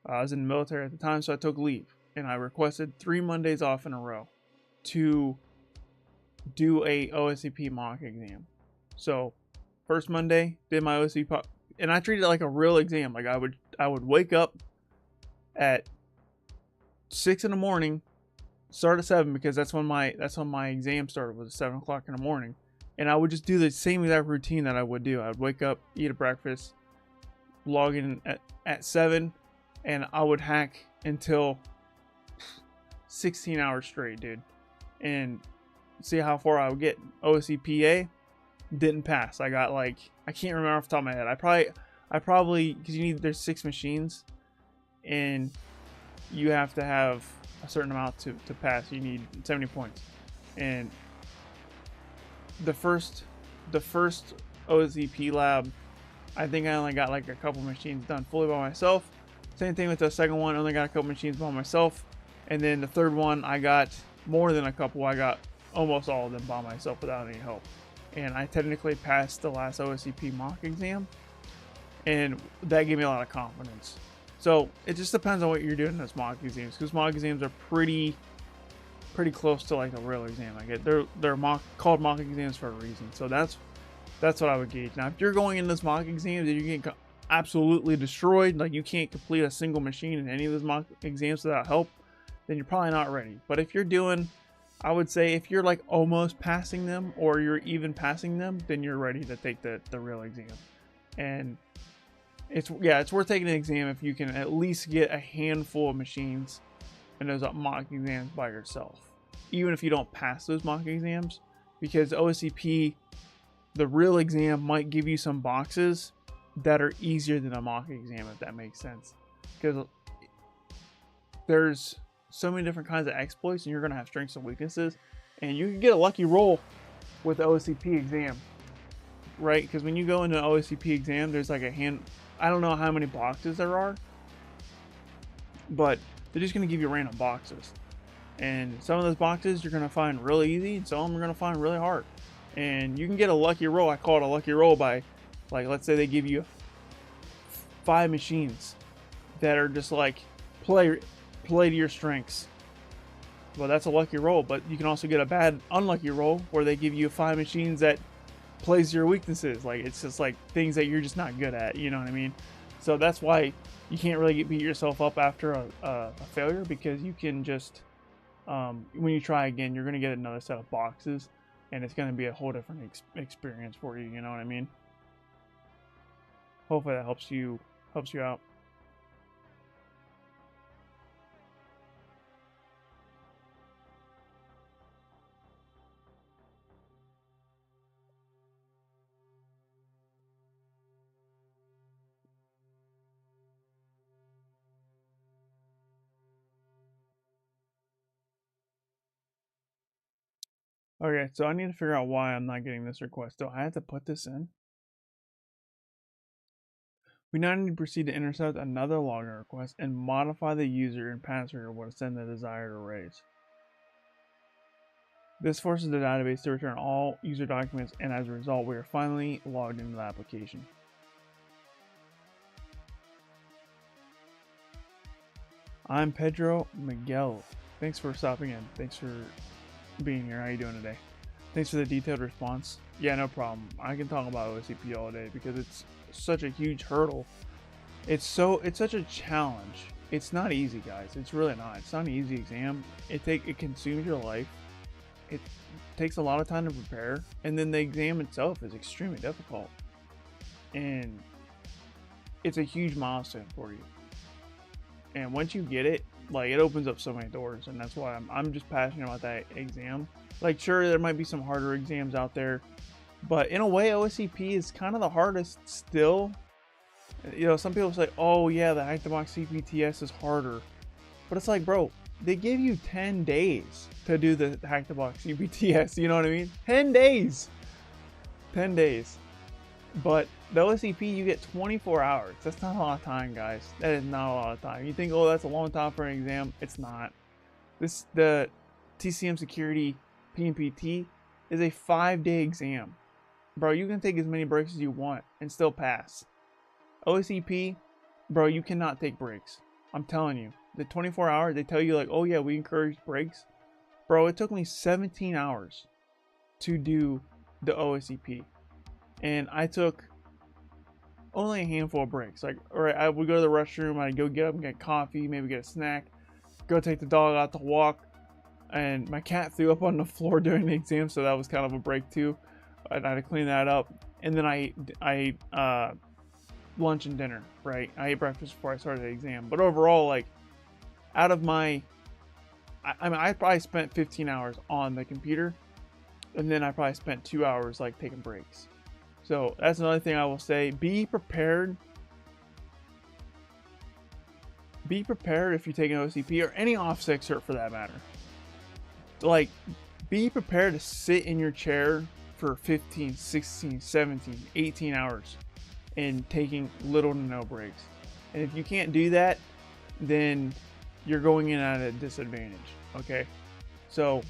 I was in the military at the time, so I took leave. And I requested 3 Mondays off in a row to do a OSCP mock exam. So first Monday, did my OSCP, and I treated it like a real exam. Like I would wake up at 6 in the morning, start at 7 because that's when my exam started, was at 7 o'clock in the morning. And I would just do the same exact routine that I would do. I would wake up, eat a breakfast, log in at 7, and I would hack until 16 hours straight, dude. And see how far I would get. OSCPA didn't pass. I got like, I can't remember off the top of my head. I probably because there's 6 machines and you have to have a certain amount to pass. You need 70 points. And the first OSCP lab, I think I only got like a couple machines done fully by myself. Same thing with the second one, I only got a couple machines by myself. And then the third one, I got more than a couple. I got almost all of them by myself without any help. And I technically passed the last OSCP mock exam, and that gave me a lot of confidence. So it just depends on what you're doing in those mock exams, because mock exams are pretty close to like a real exam. Like they're called mock exams for a reason. So that's what I would gauge. Now, if you're going in this mock exams and you're getting absolutely destroyed, like you can't complete a single machine in any of those mock exams without help, then you're probably not ready. But if you're doing, I would say if you're like almost passing them or you're even passing them, then you're ready to take the real exam. And it's worth taking an exam if you can at least get a handful of machines in those mock exams by yourself, even if you don't pass those mock exams, because OSCP the real exam might give you some boxes that are easier than a mock exam, if that makes sense. Because there's so many different kinds of exploits, and you're going to have strengths and weaknesses, and you can get a lucky roll with the OSCP exam, right? Because when you go into an OSCP exam, there's like I don't know how many boxes there are, but they're just going to give you random boxes. And some of those boxes you're going to find really easy, and some of them you're going to find really hard. And you can get a lucky roll. I call it a lucky roll by, like, let's say they give you 5 machines that are just like play to your strengths. Well, that's a lucky roll. But you can also get a bad unlucky roll where they give you 5 machines that plays to your weaknesses. Like, it's just like things that you're just not good at, you know what I mean? So that's why you can't really beat yourself up after a failure, because you can just when you try again, you're going to get another set of boxes, and it's going to be a whole different experience for you, you know what I mean? Hopefully that helps you out. Okay, so I need to figure out why I'm not getting this request. So I have to put this in. We now need to proceed to intercept another login request and modify the user and password to send the desired arrays. This forces the database to return all user documents, and as a result, we are finally logged into the application. I'm Pedro Miguel. Thanks for stopping in. Thanks for being here. How you doing today? Thanks for the detailed response. Yeah, no problem. I can talk about OSCP all day because it's such a huge hurdle. It's such a challenge. It's not easy, guys. It's really not. It's not an easy exam. It consumes your life. It takes a lot of time to prepare, and then the exam itself is extremely difficult. And it's a huge milestone for you. And once you get it, like, it opens up so many doors, and that's why I'm just passionate about that exam. Like, sure, there might be some harder exams out there, but in a way, OSCP is kind of the hardest still. You know, some people say, oh yeah, the Hack the Box CPTS is harder, but it's like, bro, they give you 10 days to do the Hack the Box CPTS. You know what I mean? 10 days. 10 days. But the OSCP, you get 24 hours. That's not a lot of time, guys. That is not a lot of time. You think, oh, that's a long time for an exam. It's not. The TCM Security PMPT is a 5-day exam. Bro, you can take as many breaks as you want and still pass. OSCP, bro, you cannot take breaks. I'm telling you. The 24 hours, they tell you, like, oh yeah, we encourage breaks. Bro, it took me 17 hours to do the OSCP. And I took only a handful of breaks. Like, all right, I would go to the restroom, I'd go get up and get coffee, maybe get a snack, go take the dog out to walk, and my cat threw up on the floor during the exam, so that was kind of a break too. I had to clean that up, and then I ate lunch and dinner. Right, I ate breakfast before I started the exam. But overall, like, out of my, I mean, I probably spent 15 hours on the computer, and then I probably spent 2 hours like taking breaks. So that's another thing I will say. Be prepared. Be prepared if you take an OCP or any OffSec cert for that matter. Like, be prepared to sit in your chair for 15, 16, 17, 18 hours and taking little to no breaks. And if you can't do that, then you're going in at a disadvantage. Okay? So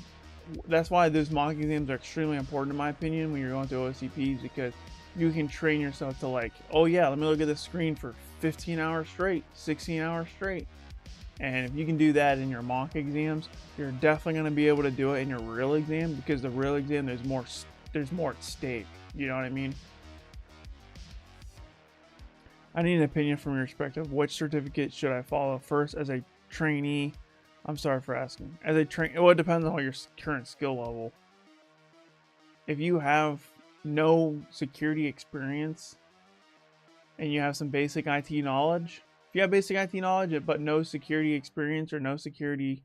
that's why those mock exams are extremely important in my opinion when you're going through OSCPs, because you can train yourself to, like, oh yeah, let me look at the screen for 15 hours straight, 16 hours straight. And if you can do that in your mock exams, you're definitely going to be able to do it in your real exam, because the real exam, there's more at stake. You know what I mean? I need an opinion from your perspective. Which certificate should I follow first as a trainee? I'm sorry for asking. As a well, it depends on your current skill level. If you have no security experience and you have some basic IT knowledge, if you have basic IT knowledge but no security experience or no security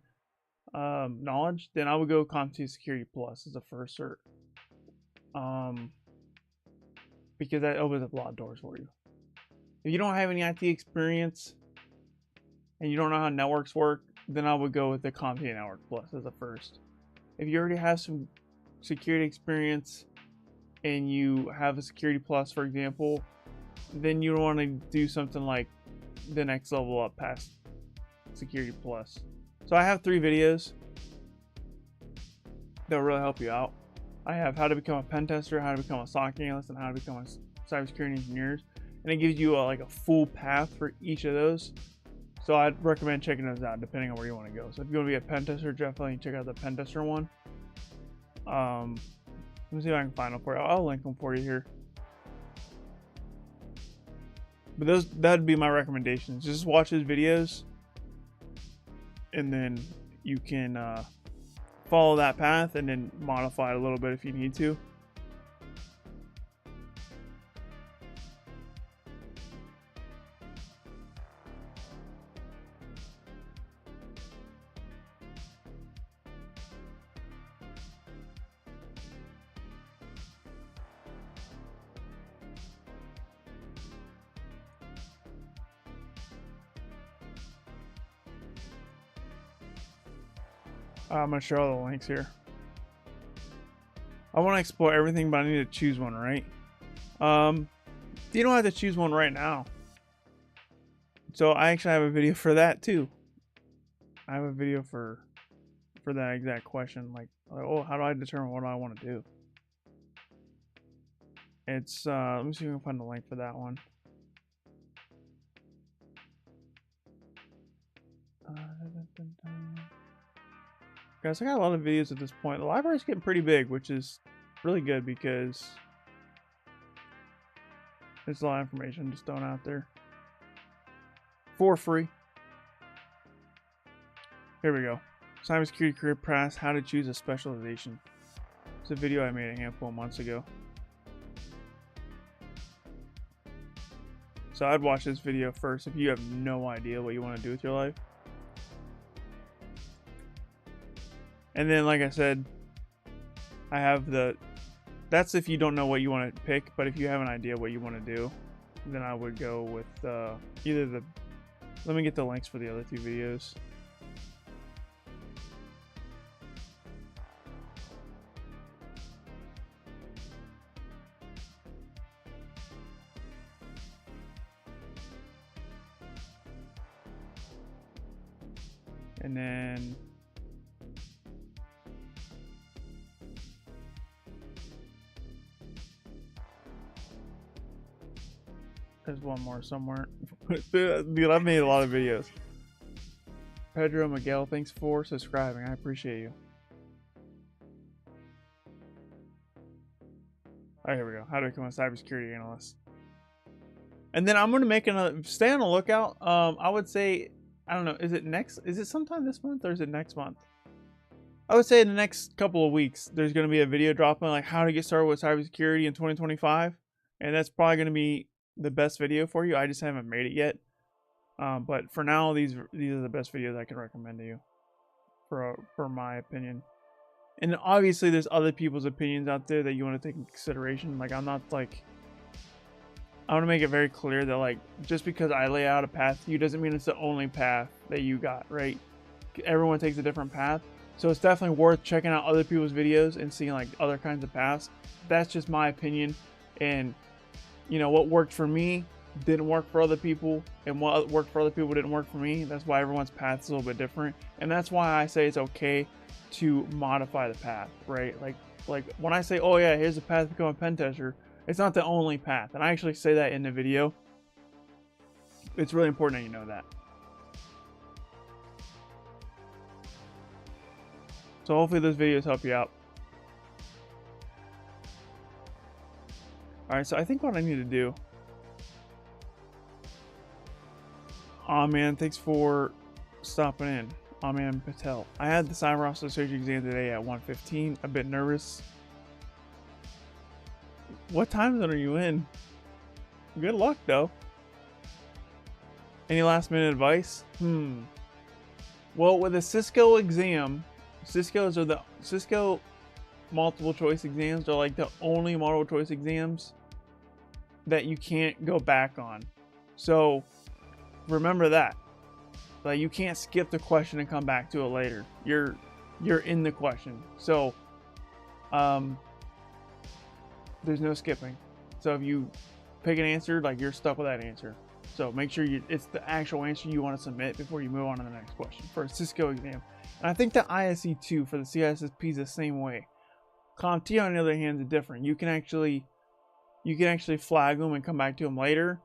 knowledge, then I would go CompTIA Security Plus as a first cert. because that opens up a lot of doors for you. If you don't have any IT experience and you don't know how networks work, then I would go with the CompTIA Network Plus as a first. If you already have some security experience and you have a Security Plus, for example, then you want to do something like the next level up past Security Plus. So I have 3 videos that will really help you out. I have how to become a pen tester, how to become a SOC analyst, and how to become a cybersecurity engineer. And it gives you like a full path for each of those. So I'd recommend checking those out depending on where you want to go. So if you want to be a pen tester, definitely check out the pen tester one. Let me see if I can find them for you. I'll link them for you here. But that'd be my recommendations. Just watch his videos, and then you can follow that path and then modify it a little bit if you need to. I'm going to show all the links here. I want to explore everything, but I need to choose one, right? You don't have to choose one right now. So I actually have a video for that too. I have a video for that exact question. Like, oh, how do I determine what I want to do? It's, let me see if I can find the link for that one. Guys, I got a lot of videos at this point. The library's getting pretty big, which is really good because there's a lot of information just thrown out there for free. Here we go. Cybersecurity career path, how to choose a specialization. It's a video I made a handful of months ago. So I'd watch this video first if you have no idea what you want to do with your life. And then, like I said, I have that's if you don't know what you want to pick, but if you have an idea what you want to do, then I would go with either let me get the links for the other 2 videos. And then there's one more somewhere. Dude, I've made a lot of videos. Pedro Miguel, thanks for subscribing. I appreciate you. Alright, here we go. How to become a cybersecurity analyst. And then I'm going to make stay on the lookout. I would say, I don't know, is it sometime this month or is it next month? I would say in the next couple of weeks, there's going to be a video dropping like how to get started with cybersecurity in 2025. And that's probably going to be the best video for you. I just haven't made it yet. But for now, these are the best videos I can recommend to you for my opinion. And obviously there's other people's opinions out there that you want to take into consideration. Like, I'm not like, I want to make it very clear that like just because I lay out a path to you doesn't mean it's the only path that you got, right? Everyone takes a different path. So it's definitely worth checking out other people's videos and seeing like other kinds of paths. That's just my opinion. And you know, what worked for me didn't work for other people, and what worked for other people didn't work for me. That's why everyone's path is a little bit different, and that's why I say it's okay to modify the path, right? Like when I say, oh yeah, here's the path to become a pen tester, it's not the only path, and I actually say that in the video. It's really important that you know that. So hopefully those videos help you out. Alright, so I think what I need to do... Aw man, thanks for stopping in. Aw man Patel. I had the Cyber Officer Search exam today at 1:15. A bit nervous. What time zone are you in? Good luck though. Any last minute advice? Well, with a Cisco exam, Cisco multiple choice exams are like the only multiple choice exams that you can't go back on. So remember that. Like, you can't skip the question and come back to it later. You're in the question. So there's no skipping. So if you pick an answer, like, you're stuck with that answer. So make sure it's the actual answer you want to submit before you move on to the next question for a Cisco exam. And I think the ISE2 for the CISSP is the same way. CompTIA, on the other hand, is different. You can actually flag them and come back to them later.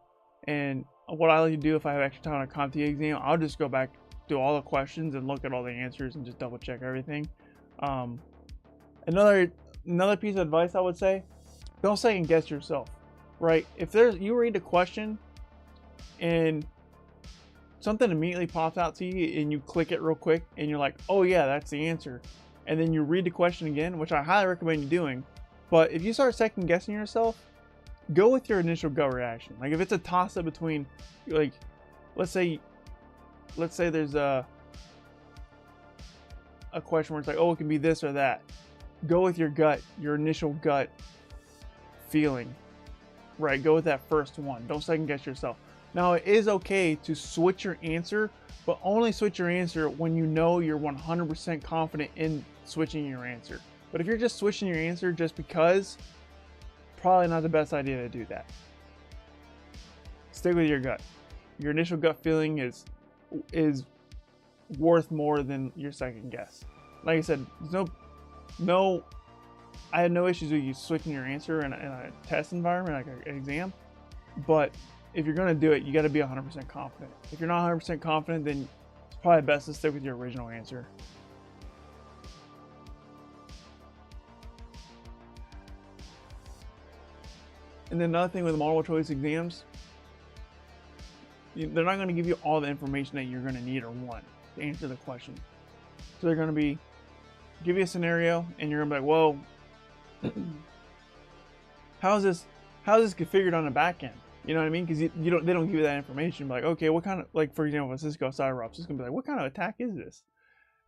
And what I like to do if I have extra time on a CompTIA exam, I'll just go back to all the questions and look at all the answers and just double check everything. Another piece of advice I would say, don't second guess yourself, right? If you read a question and something immediately pops out to you and you click it real quick and you're like, oh yeah, that's the answer. And then you read the question again, which I highly recommend you doing. But if you start second guessing yourself, go with your initial gut reaction. Like, if it's a toss up between, like, let's say there's a question where it's like, oh, it can be this or that. Go with your gut, your initial gut feeling, right? Go with that first one. Don't second guess yourself. Now, it is okay to switch your answer, but only switch your answer when you know you're 100% confident in switching your answer. But if you're just switching your answer just because, probably not the best idea to do that. Stick with your gut. Your initial gut feeling is worth more than your second guess. Like I said, I had no issues with you switching your answer in a test environment, like an exam. But if you're going to do it, you got to be 100% confident. If you're not 100% confident, then it's probably best to stick with your original answer. And then another thing with multiple choice exams, they're not going to give you all the information that you're going to need or want to answer the question. So they're going to give you a scenario, and you're going to be like, well, how is this configured on the back end? You know what I mean? Because they don't give you that information. Like, okay, what kind of, like, for example, a Cisco CyberOps, it's going to be like, what kind of attack is this?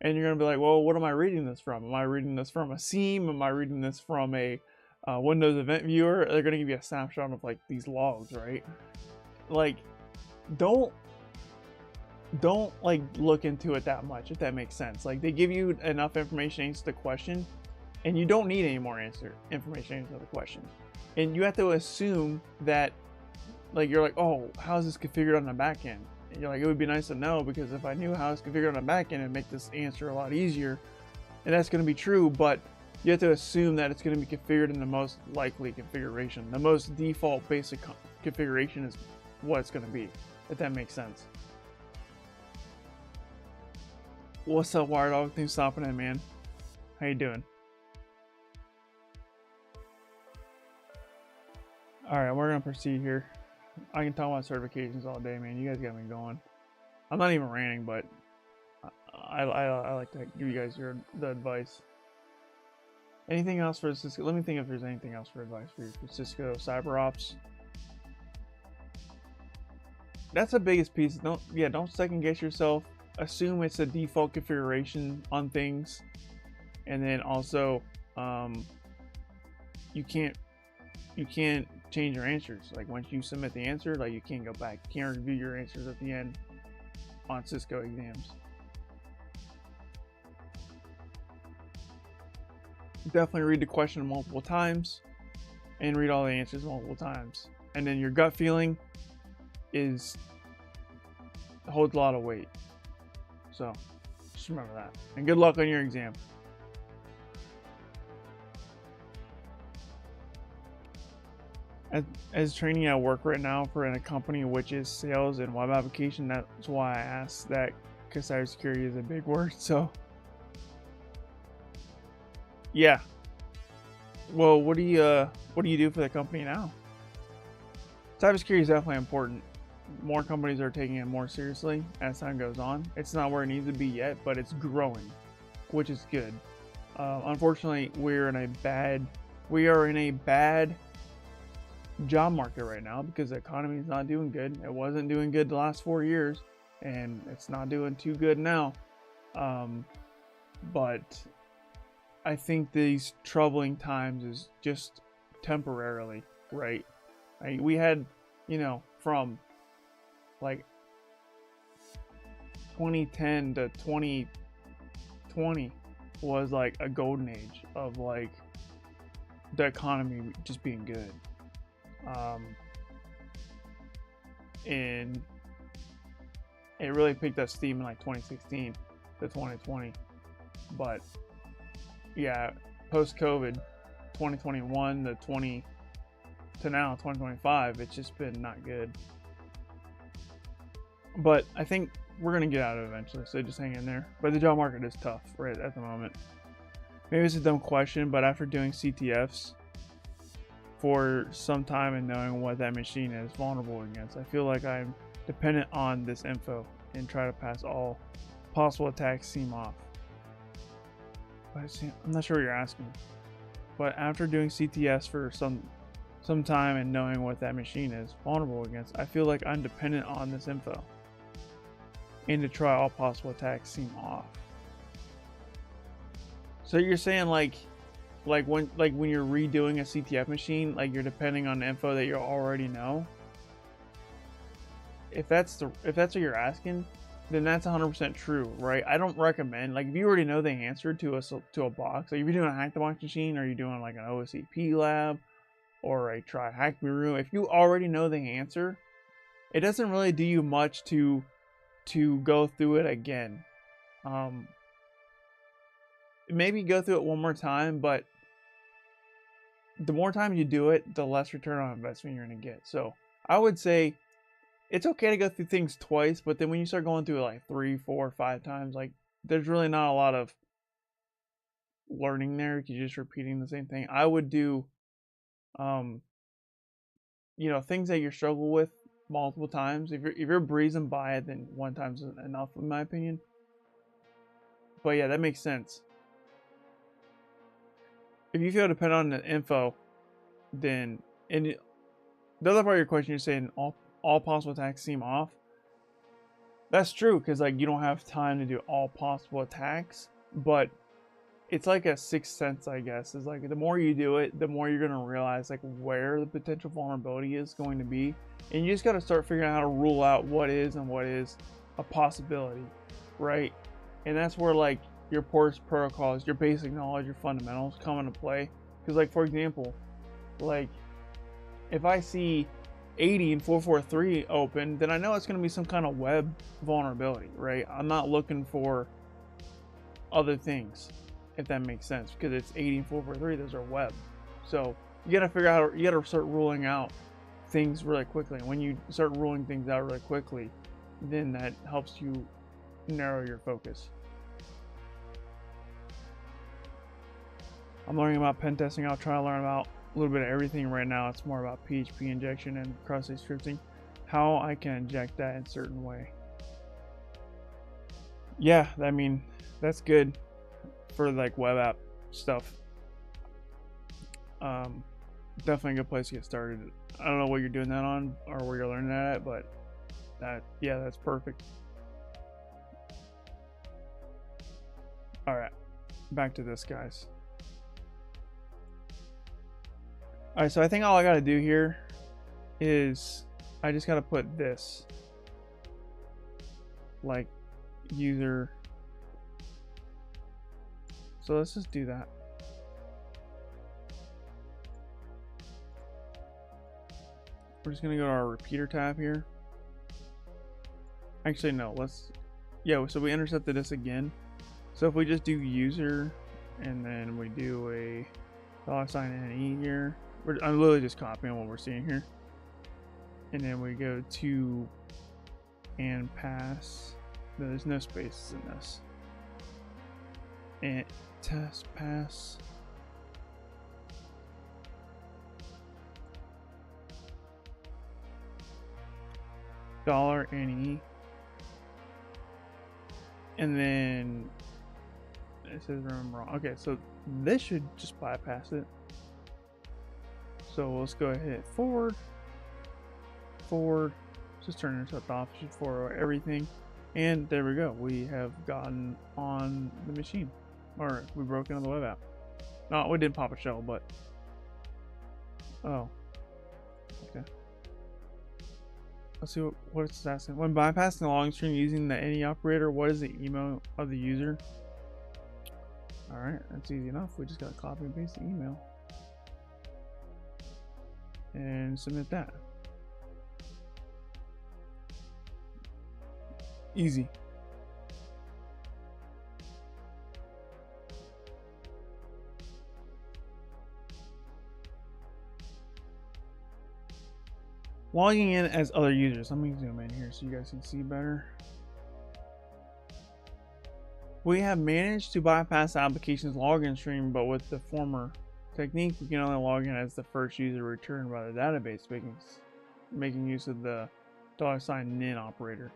And you're going to be like, well, what am I reading this from? Am I reading this from a SIEM? Am I reading this from a Windows Event Viewer? They're going to give you a snapshot of, like, these logs, right? Like, don't like look into it that much, if that makes sense. Like, they give you enough information to answer the question, and you don't need any more information to answer the question. And you have to assume that, like, you're like, oh, how is this configured on the back end? And you're like, it would be nice to know, because if I knew how it's configured on the back end, it'd make this answer a lot easier. And that's going to be true, but you have to assume that it's going to be configured in the most likely configuration. The most default basic configuration is what it's going to be, if that makes sense. What's up, Wired Dog? Thanks for stopping in, man. How you doing? Alright, we're going to proceed here. I can talk about certifications all day, man. You guys got me going. I'm not even ranting, but I like to give you guys the advice. Anything else for Cisco? Let me think if there's anything else for advice for Cisco CyberOps. That's the biggest piece. Don't second guess yourself. Assume it's a default configuration on things, and then also you can't change your answers. Like, once you submit the answer, like, you can't go back. You can't review your answers at the end on Cisco exams. Definitely read the question multiple times and read all the answers multiple times. And then your gut feeling holds a lot of weight. So just remember that. And good luck on your exam. As training at work right now for a company which is sales and web application, that's why I asked that, because cybersecurity is a big word. So yeah. Well, what do you do for the company now? Cybersecurity is definitely important. More companies are taking it more seriously as time goes on. It's not where it needs to be yet, but it's growing, which is good. Unfortunately, we are in a bad job market right now, because the economy is not doing good. It wasn't doing good the last 4 years, and it's not doing too good now. But I think these troubling times is just temporarily, right? Like, we had, you know, from like 2010 to 2020 was like a golden age of like the economy just being good. And it really picked up steam in like 2016 to 2020. But yeah, post COVID, 2021 to now 2025, it's just been not good. But I think we're gonna get out of it eventually, so just hang in there. But the job market is tough right at the moment. Maybe it's a dumb question, but after doing CTFs for some time and knowing what that machine is vulnerable against, I feel like I'm dependent on this info and try to pass all possible attacks seam off. But I'm not sure what you're asking. But after doing CTFs for some time and knowing what that machine is vulnerable against, I feel like I'm dependent on this info and to try all possible attacks seam off. So you're saying like when you're redoing a CTF machine, like you're depending on the info that you already know? If that's what you're asking, then that's 100% true, right? I don't recommend, like, if you already know the answer to a box, like if you're doing a hack the box machine, or you're doing like an OSCP lab or a TryHackMe room, if you already know the answer, it doesn't really do you much to go through it again. Maybe go through it one more time, but the more times you do it, the less return on investment you're going to get. So I would say it's okay to go through things twice, but then when you start going through it like 3, 4, 5 times, like there's really not a lot of learning there. You're just repeating the same thing. I would do, you know, things that you struggle with multiple times. If you're breezing by it, then one time's enough, in my opinion. But yeah, that makes sense. If you feel dependent on the info, then, and the other part of your question, you're saying all possible attacks seem off. That's true, because like you don't have time to do all possible attacks, but it's like a sixth sense, I guess. Is like the more you do it, the more you're gonna realize like where the potential vulnerability is going to be, and you just got to start figuring out how to rule out what is and what is a possibility, right? And that's where like your protocols, your basic knowledge, your fundamentals come into play. Because like, for example, like if I see 80 and 443 open, then I know it's going to be some kind of web vulnerability, right? I'm not looking for other things, if that makes sense, because it's 80 and 443, those are web. So you got to figure out, you got to start ruling out things really quickly. And when you start ruling things out really quickly, then that helps you narrow your focus. I'm learning about pen testing. I'll try to learn about a little bit of everything right now. It's more about PHP injection and cross-site scripting, how I can inject that in a certain way. Yeah, I mean, that's good for like web app stuff. Definitely a good place to get started. I don't know what you're doing that on or where you're learning that at, but yeah, that's perfect. All right, back to this, guys. All right, so I think all I got to do here is I just got to put this like user. So let's just do that. We're just going to go to our repeater tab here. Actually, no, yeah, so we intercepted this again. So if we just do user and then we do a $NE here, I'm literally just copying what we're seeing here. And then we go to and pass. No, there's no spaces in this. And test pass. $NE. And then it says I'm wrong. Okay, so this should just bypass it. So let's go ahead and hit forward. Just turn intercept off. Should forward everything. And there we go. We have gotten on the machine. Or we broke into the web app. No, we didn't pop a shell, but oh. Okay. Let's see what it's asking. When bypassing the login string using the any operator, what is the email of the user? Alright, that's easy enough. We just gotta copy and paste the email and submit that. Easy. Logging in as other users. Let me zoom in here so you guys can see better. We have managed to bypass the application's login stream, but with the former technique, we can only log in as the first user returned by the database, making use of the $nin operator.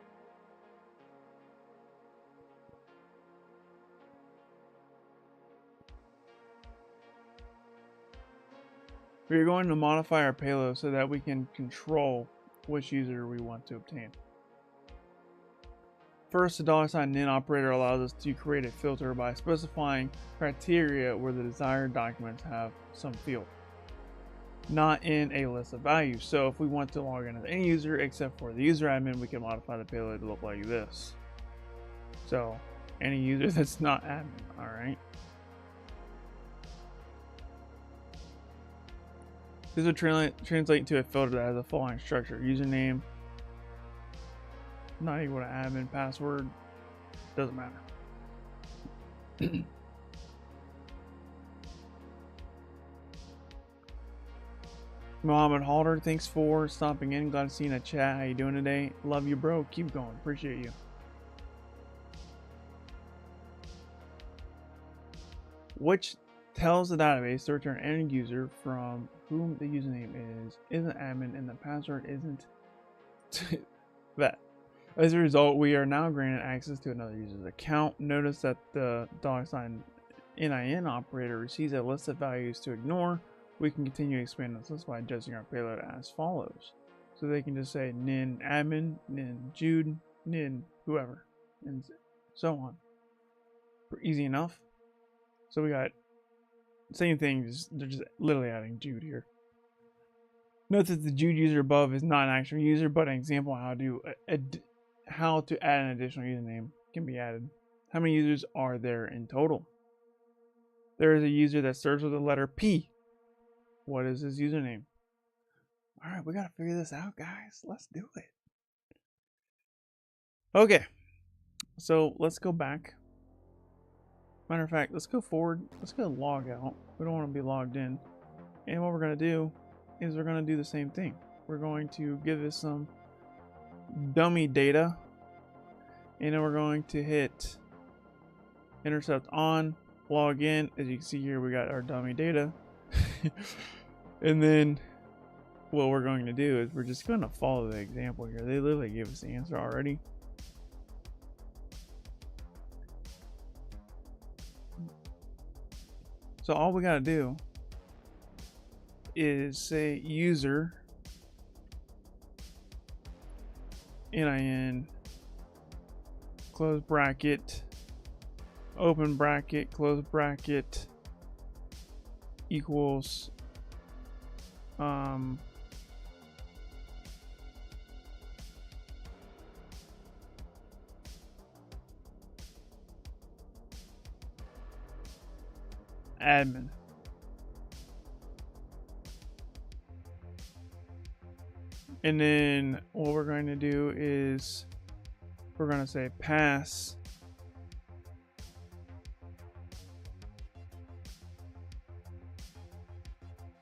We are going to modify our payload so that we can control which user we want to obtain. First, the $nin operator allows us to create a filter by specifying criteria where the desired documents have some field, not in a list of values. So if we want to log in as any user except for the user admin, we can modify the payload to look like this. So any user that's not admin, all right? This would translate to a filter that has the following structure: username, not equal to admin, password, doesn't matter. Mohammed Halder, thanks for stopping in. Glad to see you in the chat. How you doing today? Love you, bro. Keep going. Appreciate you. Which tells the database to return any user from whom the username isn't admin and the password isn't vet. As a result, we are now granted access to another user's account. Notice that the $NIN operator receives a list of values to ignore. We can continue to expand this list by adjusting our payload as follows. So they can just say nin admin, nin Jude, nin whoever, and so on. Easy enough. So we got same thing, they're just literally adding Jude here. Note that the Jude user above is not an actual user, but an example how to add an additional username can be added. How many users are there in total? There is a user that starts with the letter P. What is his username? All right, we gotta figure this out, guys. Let's do it. Okay, so let's go back. Matter of fact, let's go forward. Let's go log out. We don't want to be logged in. And what we're going to do is we're going to do the same thing. We're going to give this some dummy data. And then we're going to hit intercept on, log in. As you can see here, we got our dummy data. And then what we're going to do is we're just going to follow the example here. They literally gave us the answer already. So all we gotta do is say user NIN close bracket, open bracket, close bracket equals admin. And then what we're going to do is we're going to say pass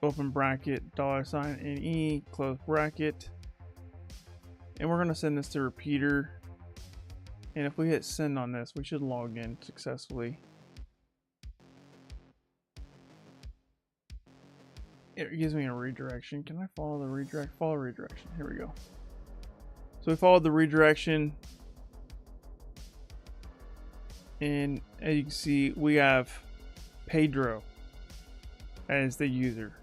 open bracket $NE close bracket, and we're going to send this to repeater. And if we hit send on this, we should log in successfully. It gives me a redirection. Can I follow the redirect? Follow redirection. Here we go. So we followed the redirection. And as you can see, we have Pedro as the user.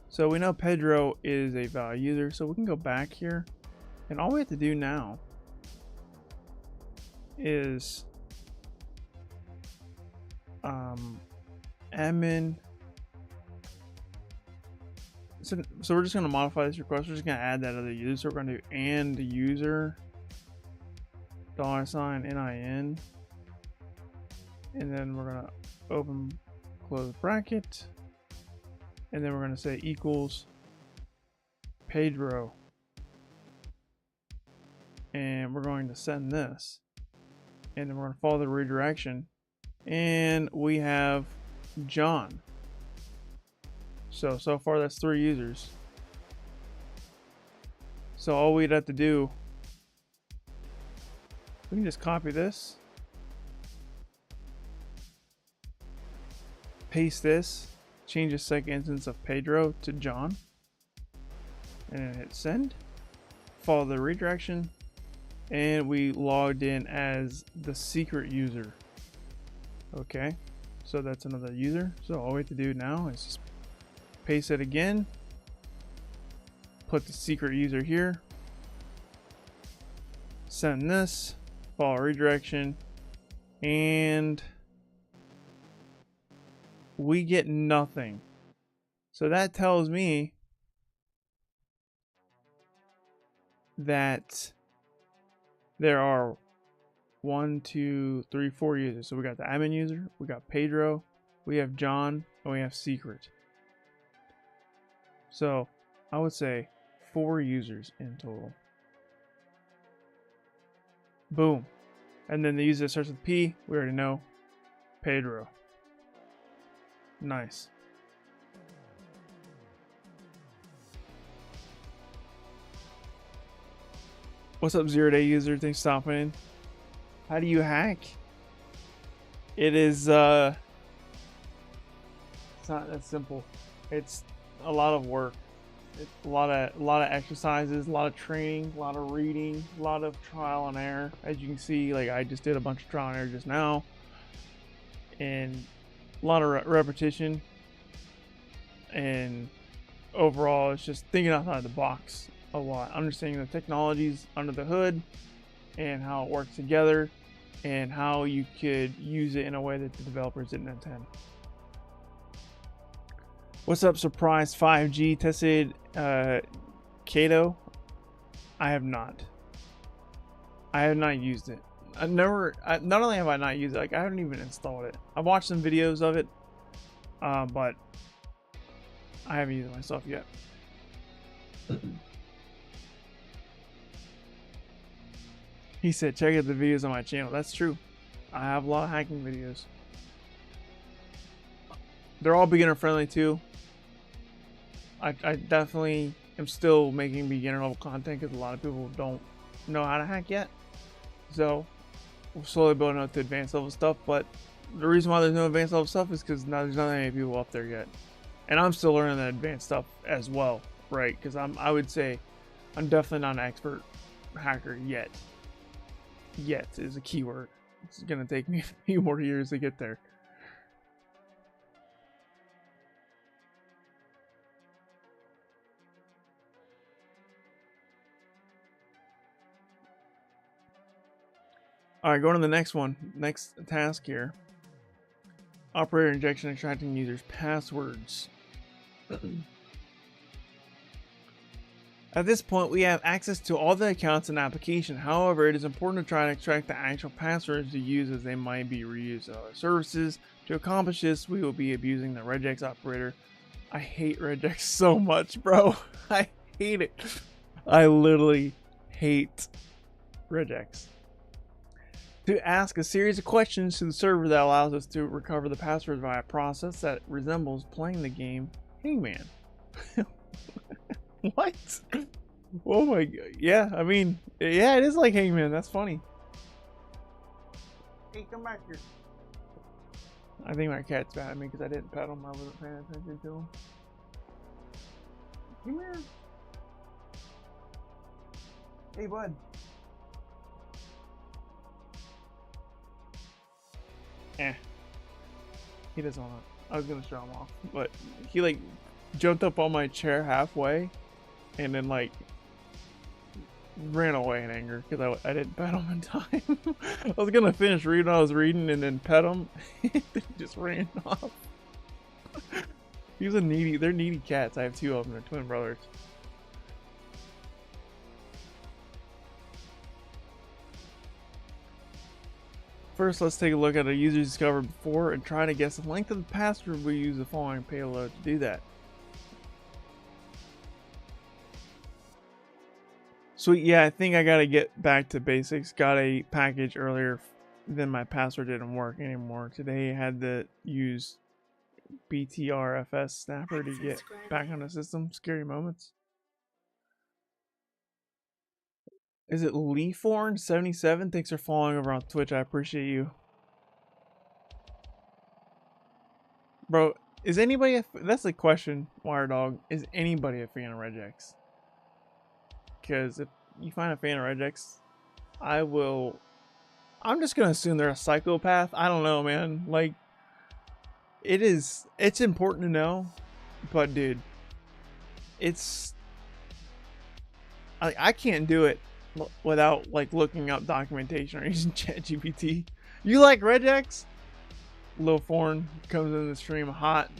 So we know Pedro is a valid user. So we can go back here. And all we have to do now is admin So we're just going to modify this request. We're just going to add that other user. So we're going to do and user $NIN, and then we're going to open, close bracket, and then we're going to say equals Pedro, and we're going to send this, and then we're going to follow the redirection, and we have John. So far that's 3 users. So all we'd have to do, we can just copy this, paste this, change the second instance of Pedro to John, and then hit send, follow the redirection, and we logged in as the secret user. Okay, so that's another user. So all we have to do now is just paste it again, put the secret user here, send this, follow redirection, and we get nothing. So that tells me that there are 1, 2, 3, 4 users. So we got the admin user, we got Pedro, we have John, and we have secret. So I would say 4 users in total. Boom. And then the user that starts with P, we already know, Pedro. Nice. What's up, 0-day user? Thanks for stopping in. How do you hack? It is it's not that simple. It's a lot of work. It's a lot of exercises, a lot of training, a lot of reading, a lot of trial and error. As you can see, like I just did a bunch of trial and error just now, and a lot of repetition. And overall, it's just thinking outside the box a lot, understanding the technologies under the hood and how it works together, and how you could use it in a way that the developers didn't intend. What's up, Surprise 5G? Tested Kato? I have not. I have not used it. I've never. Not only have I not used it, like I haven't even installed it. I've watched some videos of it, but I haven't used it myself yet. He said, check out the videos on my channel. That's true. I have a lot of hacking videos. They're all beginner friendly too. I definitely am still making beginner level content because a lot of people don't know how to hack yet. So we're slowly building up to advanced level stuff. But the reason why there's no advanced level stuff is because there's not that many people up there yet. And I'm still learning the advanced stuff as well, right? Because I would say I'm definitely not an expert hacker yet. Yet is a keyword. It's gonna take me a few more years to get there. Alright, going to the next one. Next task here. Operator injection, extracting users' passwords. At this point, we have access to all the accounts in the application. However, it is important to try to extract the actual passwords to use, as they might be reused in other services. To accomplish this, we will be abusing the regex operator. I hate regex so much, bro. I hate it. I literally hate regex. To ask a series of questions to the server that allows us to recover the password via a process that resembles playing the game Hangman. What? Oh my god. Yeah, I mean, yeah, it is like Hangman. That's funny. Hey, come back here. I think my cat's mad at me because I didn't pet him. I wasn't paying attention to him. Come here. Hey, bud. He doesn't want to. I was gonna show him off, but he like jumped up on my chair halfway and then like ran away in anger because I didn't pet him in time. I was gonna finish reading what I was reading and then pet him. He just ran off. He's a needy. They're needy cats. I have two of them. They're twin brothers. First, let's take a look at a user discovered before and try to guess the length of the password. We use the following payload to do that. Sweet, yeah, I think I gotta get back to basics. Got a package earlier, then my password didn't work anymore. Today I had to use BTRFS Snapper to get back on the system. Scary moments. Is it Leeforn77? Thanks for following over on Twitch. I appreciate you. Bro, is anybody that's the question, Wire Dog. Is anybody a fan of Regex? Because if you find a fan of Regex, I'm just gonna assume they're a psychopath. I don't know, man. Like, it's important to know, but dude, I can't do it without like looking up documentation or using ChatGPT. You like Regex? Lil Forn comes in the stream hot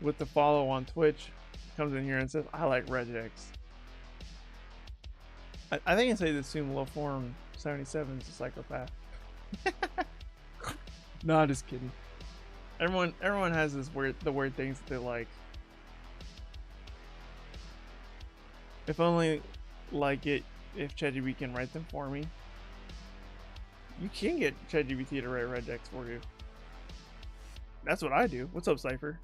with the follow on Twitch. Comes in here and says, I like Regex. I think I say to assume Lil Forn 77 is a psychopath. No, just kidding. Everyone has the weird things that they like. If only like it if ChatGPT can write them for me. You can get ChatGPT to write regex for you. That's what I do. What's up, Cypher?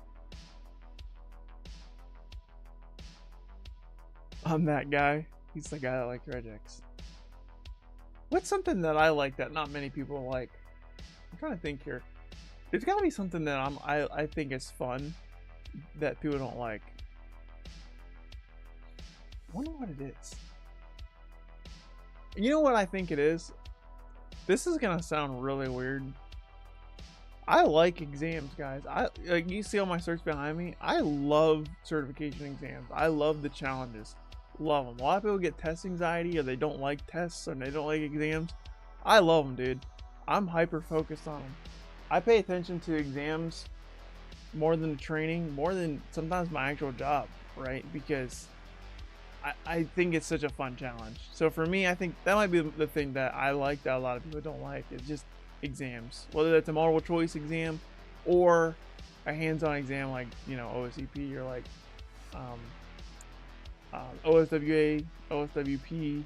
I'm that guy. He's the guy that likes regex. What's something that I like that not many people like? I'm trying to think here. There's got to be something that I think is fun that people don't like. I wonder what it is. You know what I think it is? This is gonna sound really weird. I like exams, guys. Like you see all my certs behind me. I love certification exams. I love the challenges. Love them. A lot of people get test anxiety, or they don't like tests, or they don't like exams. I love them, dude. I'm hyper focused on them. I pay attention to exams more than the training, more than sometimes my actual job, right? Because I think it's such a fun challenge. So for me, I think that might be the thing that I like that a lot of people don't like. It's just exams, whether that's a multiple choice exam or a hands-on exam like, you know, OSCP or like OSWA, OSWP,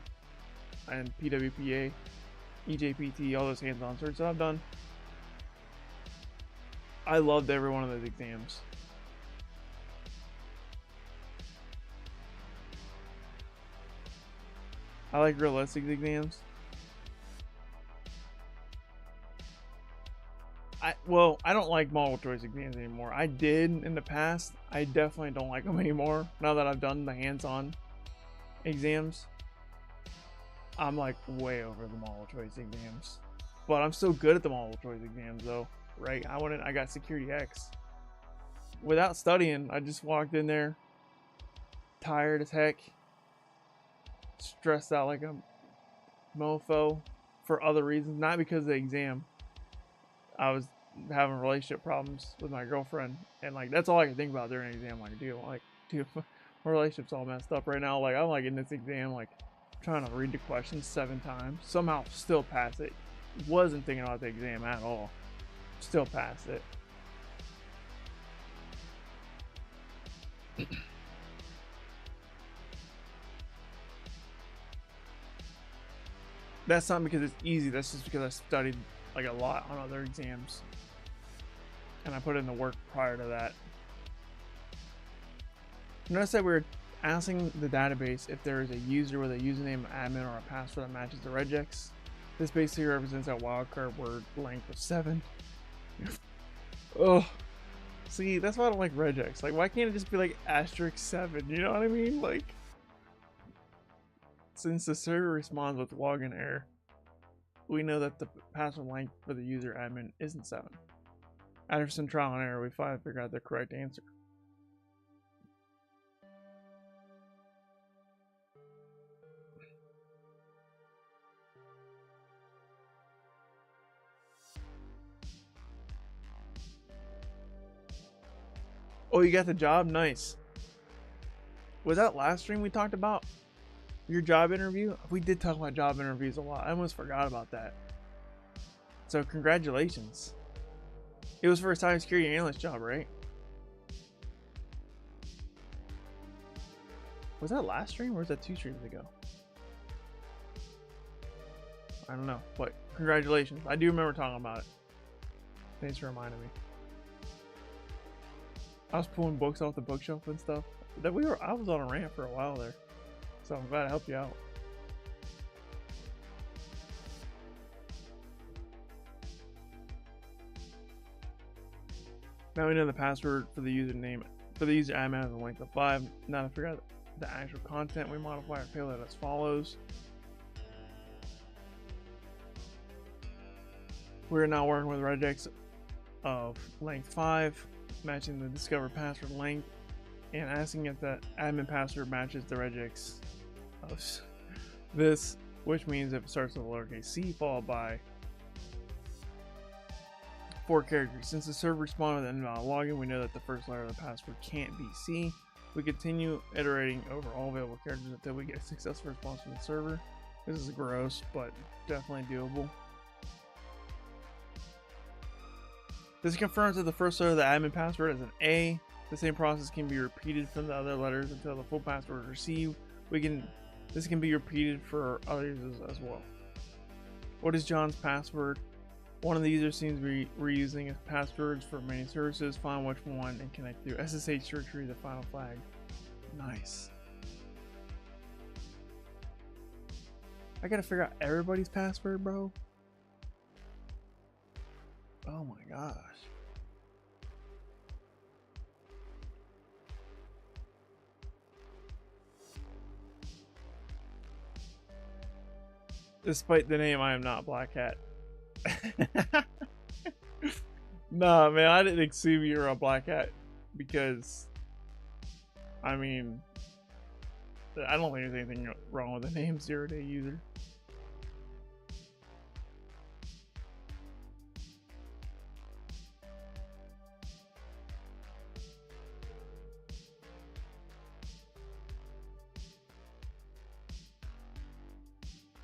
and PWPA, EJPT, all those hands-on certs that I've done. I loved every one of those exams. I like realistic exams. I don't like multiple choice exams anymore. I did in the past. I definitely don't like them anymore. Now that I've done the hands-on exams, I'm like way over the multiple choice exams. But I'm still good at the multiple choice exams though, right? I got Security X. Without studying, I just walked in there, tired as heck, stressed out like a mofo for other reasons, not because of the exam. I was having relationship problems with my girlfriend, and like that's all I could think about during the exam. Like, dude, my relationship's all messed up right now. Like, I'm like in this exam, like trying to read the questions 7 times, somehow still pass it. Wasn't thinking about the exam at all, still passed it. That's not because it's easy. That's just because I studied like a lot on other exams, and I put in the work prior to that. Notice that we're asking the database if there is a user with a username, admin, or a password that matches the regex. This basically represents a wildcard word length of 7. Oh, see, that's why I don't like regex. Like, why can't it just be like *7? You know what I mean? Like, since the server responds with login error, we know that the password length for the user admin isn't 7. After some trial and error, we finally figure out the correct answer. Oh, you got the job? Nice. Was that last stream we talked about your job interview? We did talk about job interviews a lot. I almost forgot about that. So congratulations. It was for a cybersecurity analyst job, right? Was that last stream or was that 2 streams ago? I don't know, but congratulations. I do remember talking about it. Thanks for reminding me. I was pulling books off the bookshelf and stuff. I was on a rant for a while there. So I'm glad I helped you out. Now we know the password for the username. For the user admin has a length of 5. Now to figure out the actual content, we modify our payload as follows. We're now working with regex of length 5, matching the discovered password length, and asking if the admin password matches the regex of this, which means if it starts with a lowercase c followed by 4 characters. Since the server responded with an invalid login, we know that the first letter of the password can't be C. We continue iterating over all available characters until we get a successful response from the server. This is gross, but definitely doable. This confirms that the first letter of the admin password is an A. The same process can be repeated from the other letters until the full password is received. This can be repeated for other users as well. What is John's password? One of the users seems to be reusing his passwords for many services. Find which one and connect through SSH to retrieve the final flag. Nice. I gotta figure out everybody's password, bro. Oh my gosh. Despite the name, I am not Black Hat. Nah, man, I didn't assume you were a Black Hat because, I mean, I don't think there's anything wrong with the name 0-day user.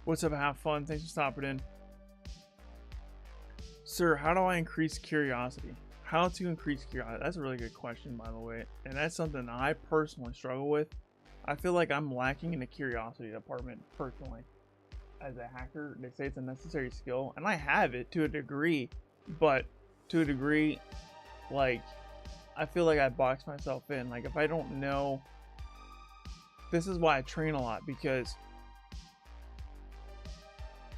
What's up? Have fun. Thanks for stopping in. Sir, how do I increase curiosity? How to increase curiosity? That's a really good question, by the way. And that's something I personally struggle with. I feel like I'm lacking in the curiosity department, personally. As a hacker, they say it's a necessary skill. And I have it to a degree. But to a degree, like, I feel like I box myself in. Like, if I don't know... This is why I train a lot, because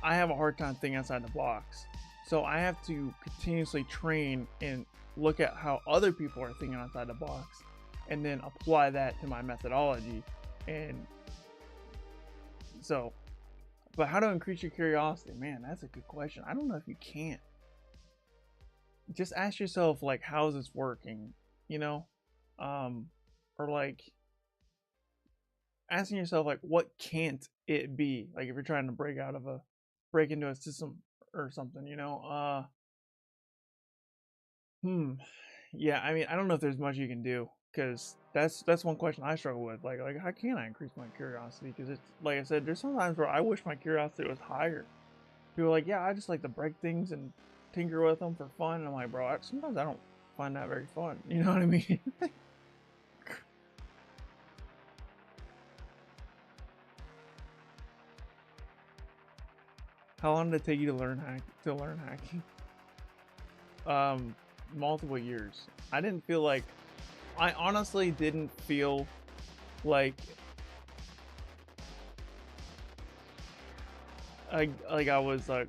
I have a hard time thinking outside the box. So I have to continuously train and look at how other people are thinking outside the box and then apply that to my methodology. And so, but how to increase your curiosity? Man, that's a good question. I don't know if you can't. Just ask yourself, like, how is this working? You know? Or like asking yourself, like, what can't it be? Like, if you're trying to break into a system or something, you know? Yeah, I mean, I don't know if there's much you can do, because that's one question I struggle with. Like how can I increase my curiosity? Because it's, like I said, there's sometimes where I wish my curiosity was higher. People are like, yeah, I just like to break things and tinker with them for fun. And I'm like, bro, sometimes I don't find that very fun. You know what I mean? How long did it take you to learn hacking? Multiple years. I honestly didn't feel like I was a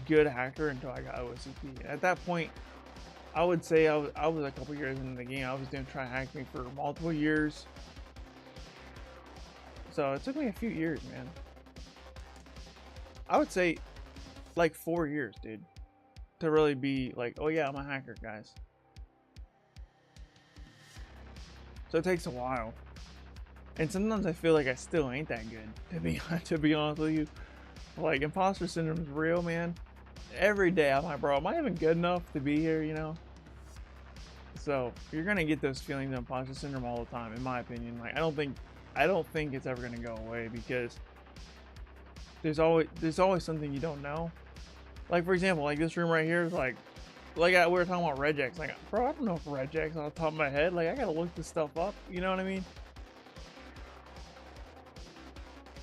good hacker until I got OSCP. At that point, I would say I was a couple years into the game. I was doing TryHackMe for multiple years. So it took me a few years, man. I would say like 4 years, dude, to really be like, oh yeah, I'm a hacker, guys. So it takes a while. And sometimes I feel like I still ain't that good, to be honest with you. Like, imposter syndrome is real, man. Every day I'm like, bro, am I even good enough to be here, you know? So you're gonna get those feelings of imposter syndrome all the time, in my opinion. Like I don't think it's ever gonna go away, because there's always something you don't know. Like for example, like this room right here is like we were talking about regex. Like, bro, I don't know if regex on the top of my head. Like I gotta look this stuff up. You know what I mean?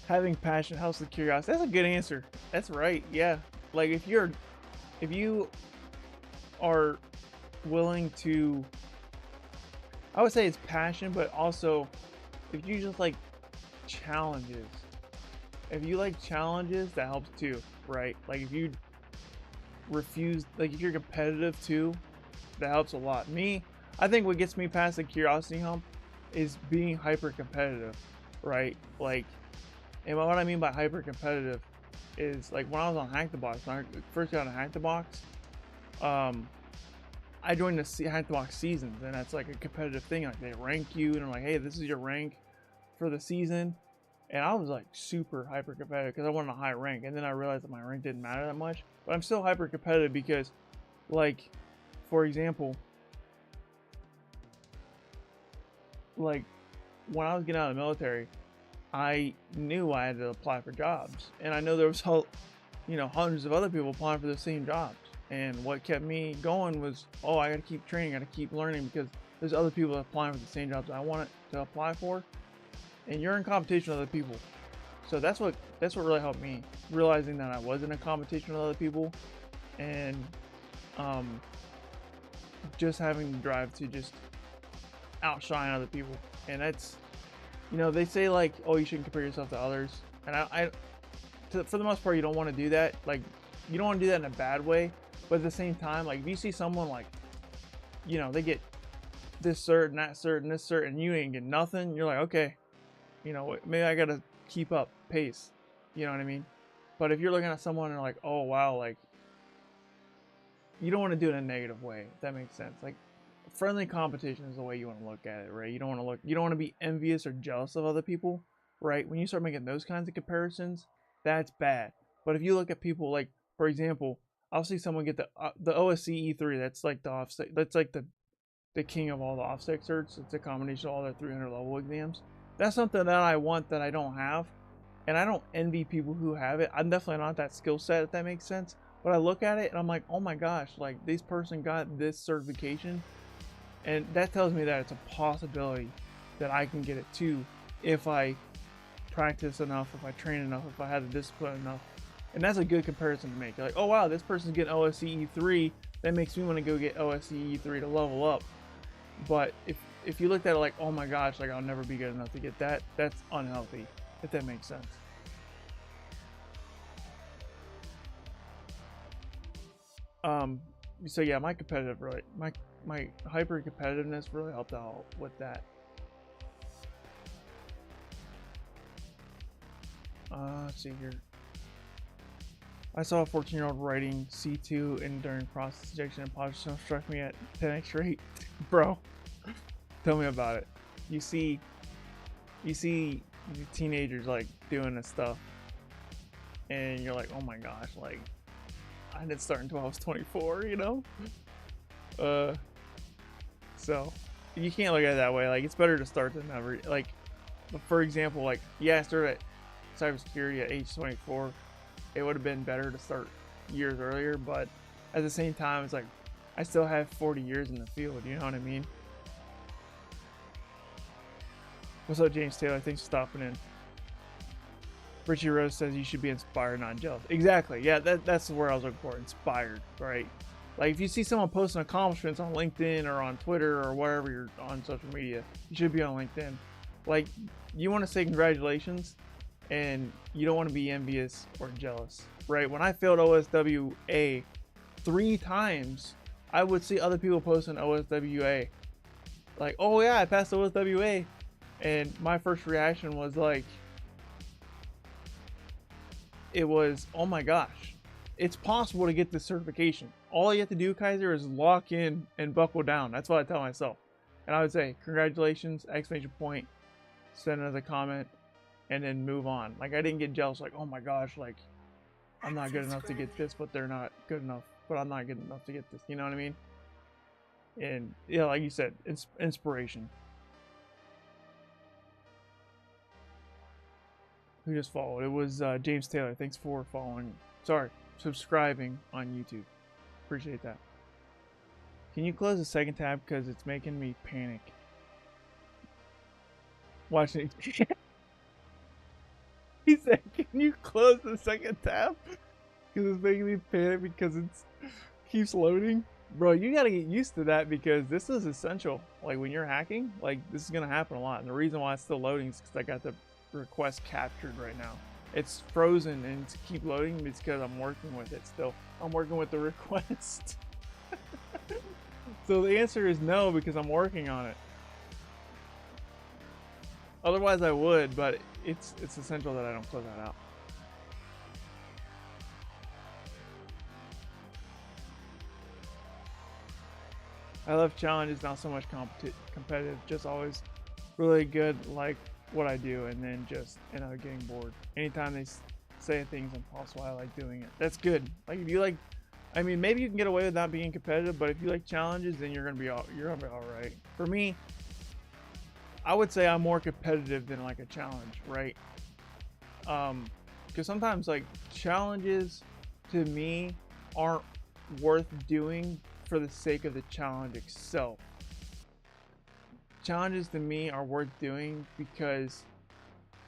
Having passion helps with curiosity. That's a good answer. That's right. Yeah. Like if you are willing to, I would say it's passion, but also if you just like challenges. If you like challenges, that helps too, right? Like if you refuse, like if you're competitive too, that helps a lot. I think what gets me past the curiosity hump is being hyper competitive, right? Like, and what I mean by hyper competitive is like when I was on Hack the Box, when I first got on Hack the Box, I joined the Hack the Box seasons, and that's like a competitive thing. Like they rank you, and I'm like, hey, this is your rank for the season. And I was like super hyper competitive because I wanted a high rank, and then I realized that my rank didn't matter that much. But I'm still hyper competitive because, like, for example, like when I was getting out of the military, I knew I had to apply for jobs, and I know there was hundreds of other people applying for the same jobs. And what kept me going was, oh, I got to keep training, I got to keep learning, because there's other people applying for the same jobs I wanted to apply for, and you're in competition with other people. So that's what really helped me, realizing that I was in a competition with other people, and just having the drive to just outshine other people. And that's, they say like, oh, you shouldn't compare yourself to others, and for the most part, you don't want to do that. Like, you don't want to do that in a bad way, but at the same time, like if you see someone like, they get this cert and that cert and this cert, and you ain't get nothing, you're like, okay, maybe I gotta keep up pace. You know what I mean? But if you're looking at someone and like, oh wow, like, you don't want to do it in a negative way, if that makes sense. Like, friendly competition is the way you want to look at it, right? You don't want to be envious or jealous of other people, right? When you start making those kinds of comparisons, that's bad. But if you look at people, like, for example, I'll see someone get the OSCE 3. That's like the offset. That's like the king of all the offset certs. It's a combination of all their 300 level exams. That's something that I want that I don't have, and I don't envy people who have it. I'm definitely not that skill set, if that makes sense. But I look at it and I'm like, oh my gosh, like this person got this certification, and that tells me that it's a possibility that I can get it too if I practice enough, if I train enough, if I have the discipline enough. And that's a good comparison to make. You're like, oh wow, this person's getting OSCE 3, that makes me want to go get OSCE 3 to level up. But if you looked at it like, oh my gosh, like I'll never be good enough to get that, that's unhealthy, if that makes sense. So yeah, my hyper competitiveness really helped out with that. Let's see here. I saw a 14-year-old writing C2 and during process injection and imposter struck me at 10x rate. Bro, tell me about it. You see teenagers like doing this stuff, and you're like, oh my gosh, like I didn't start until I was 24, so you can't look at it that way. Like, it's better to start than never. Like, for example, like, yeah, I started at cybersecurity at age 24. It would have been better to start years earlier, but at the same time, it's like I still have 40 years in the field. You know what I mean? What's up, James Taylor? Thanks for stopping in. Richie Rose says you should be inspired, not jealous. Exactly. Yeah, that's where I was looking for. Inspired, right? Like, if you see someone posting accomplishments on LinkedIn or on Twitter or wherever you're on social media, you should be on LinkedIn. Like, you want to say congratulations, and you don't want to be envious or jealous, right? When I failed OSWA 3 times, I would see other people posting OSWA. Like, oh yeah, I passed OSWA. And my first reaction was like, it was, oh my gosh, it's possible to get this certification. All you have to do, Kyser, is lock in and buckle down. That's what I tell myself. And I would say, congratulations, exclamation point, send another comment, and then move on. Like, I didn't get jealous, like, oh my gosh, like, I'm not good enough to get this, but they're not good enough, but I'm not good enough to get this. You know what I mean? And yeah, like you said, inspiration. Who just followed? It was James Taylor. Thanks for following. Sorry, subscribing on YouTube. Appreciate that. Can you close the second tab because it's making me panic? Watching. He said, "Can you close the second tab because it's making me panic because it's keeps loading." Bro, you gotta get used to that because this is essential. Like when you're hacking, like this is gonna happen a lot. And the reason why it's still loading is because I got the request captured right now. It's frozen and it's keep loading because I'm working with it still. I'm working with the request. So the answer is no because I'm working on it. Otherwise I would, but it's essential that I don't close that out. I love challenges, not so much competitive, just always really good, like what I do, and then just end up getting bored. Anytime they say things impossible, I like doing it. That's good. Like if you like, I mean, maybe you can get away with not being competitive, but if you like challenges, then you're gonna be all right. For me, I would say I'm more competitive than like a challenge, right? Because sometimes like challenges to me aren't worth doing for the sake of the challenge itself. Challenges to me are worth doing because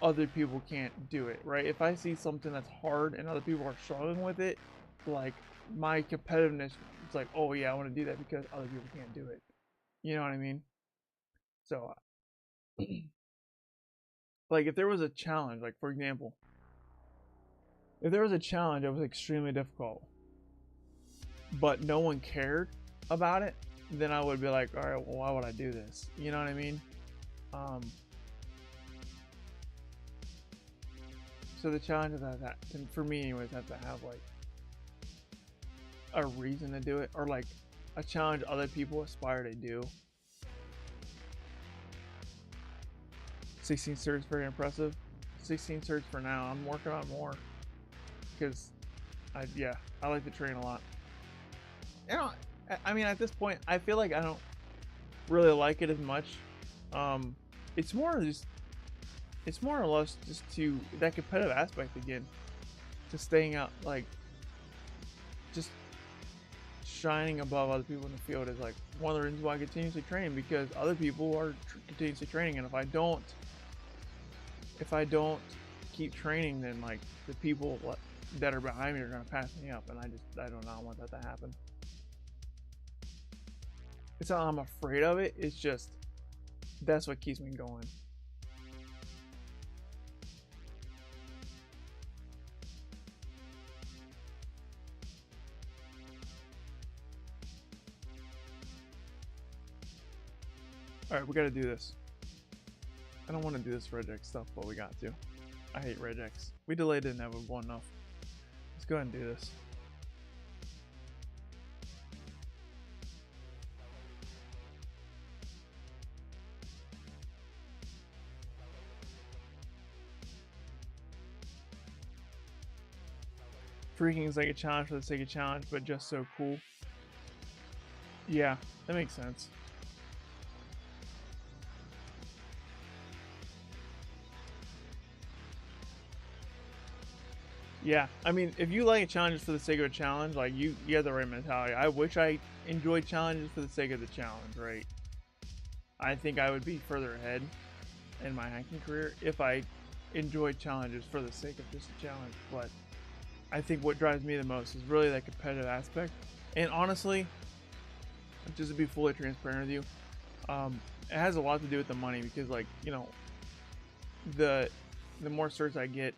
other people can't do it, right? If I see something that's hard and other people are struggling with it, like my competitiveness, it's like, oh yeah, I want to do that because other people can't do it. You know what I mean? So, like if there was a challenge, like for example, if there was a challenge that was extremely difficult, but no one cared about it, then I would be like, all right, well, why would I do this? You know what I mean? So the challenge of that, for me anyways, have to have like a reason to do it, or like a challenge other people aspire to do. 16 certs, very impressive. 16 certs for now. I'm working on more because I like to train a lot. You know, I mean, at this point, I feel like I don't really like it as much. It's more or less just to that competitive aspect again, to staying out, like just shining above other people in the field is like one of the reasons why I continuously train, because other people are continuously training, and if I don't keep training, then like the people that are behind me are going to pass me up, and I do not want that to happen. It's not I'm afraid of it, it's just that's what keeps me going. Alright, we gotta do this. I don't want to do this regex stuff, but we got to. I hate regex. We delayed it inevitable enough. Let's go ahead and do this. Freaking is like a challenge for the sake of challenge, but just so cool. Yeah, that makes sense. Yeah, I mean, if you like challenges for the sake of a challenge, like you have the right mentality. I wish I enjoyed challenges for the sake of the challenge, right? I think I would be further ahead in my hacking career if I enjoyed challenges for the sake of just a challenge. But I think what drives me the most is really that competitive aspect. And honestly, just to be fully transparent with you, it has a lot to do with the money, because like, you know, the more certs I get,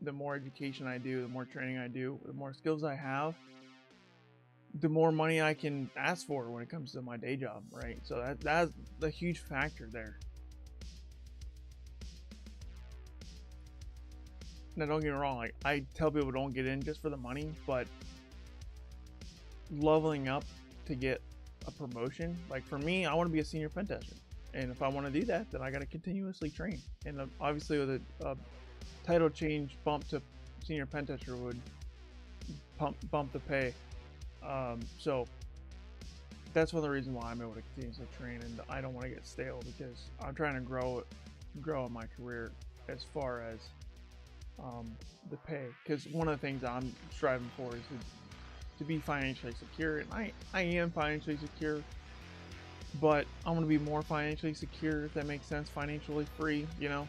the more education I do, the more training I do, the more skills I have, the more money I can ask for when it comes to my day job, right? So that's a huge factor there. Now don't get me wrong, like I tell people don't get in just for the money, but leveling up to get a promotion, like for me, I want to be a senior pen tester, and if I want to do that, then I got to continuously train. And obviously with a title change bump to senior pen tester would bump the pay. So that's one of the reasons why I'm able to continuously train, and I don't want to get stale because I'm trying to grow in my career as far as the pay. Because one of the things I'm striving for is to be financially secure, and I am financially secure, but I'm gonna be more financially secure, if that makes sense, financially free, you know.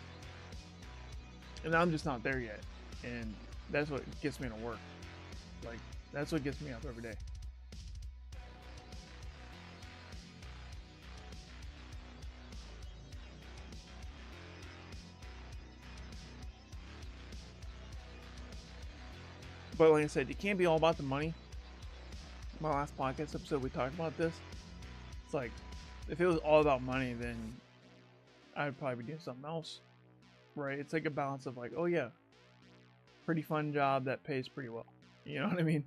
And I'm just not there yet, and that's what gets me to work. Like, that's what gets me up every day. But like I said, you can't be all about the money. My last podcast episode, we talked about this. It's like, if it was all about money, then I'd probably be doing something else, right? It's like a balance of like, oh yeah, pretty fun job that pays pretty well. You know what I mean?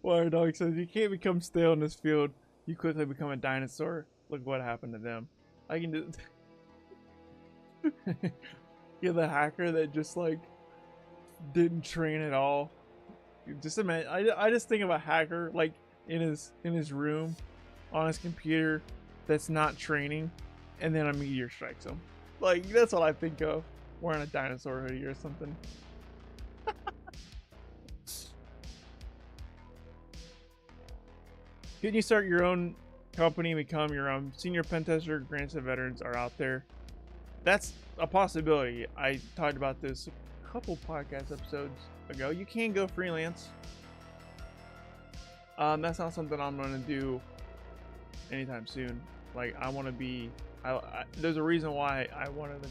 Water Dog says, you can't become stale in this field. You quickly become a dinosaur. Look what happened to them. I can do. You're the hacker that just like didn't train at all. Just imagine. I just think of a hacker like in his room, on his computer, that's not training, and then a meteor strikes him. Like, that's what I think of. Wearing a dinosaur hoodie or something. Can you start your own company and become your own senior pen tester? Grants to veterans are out there. That's a possibility. I talked about this a couple podcast episodes ago. You can go freelance. That's not something I'm gonna do anytime soon. Like, I want to be. There's a reason why I wanted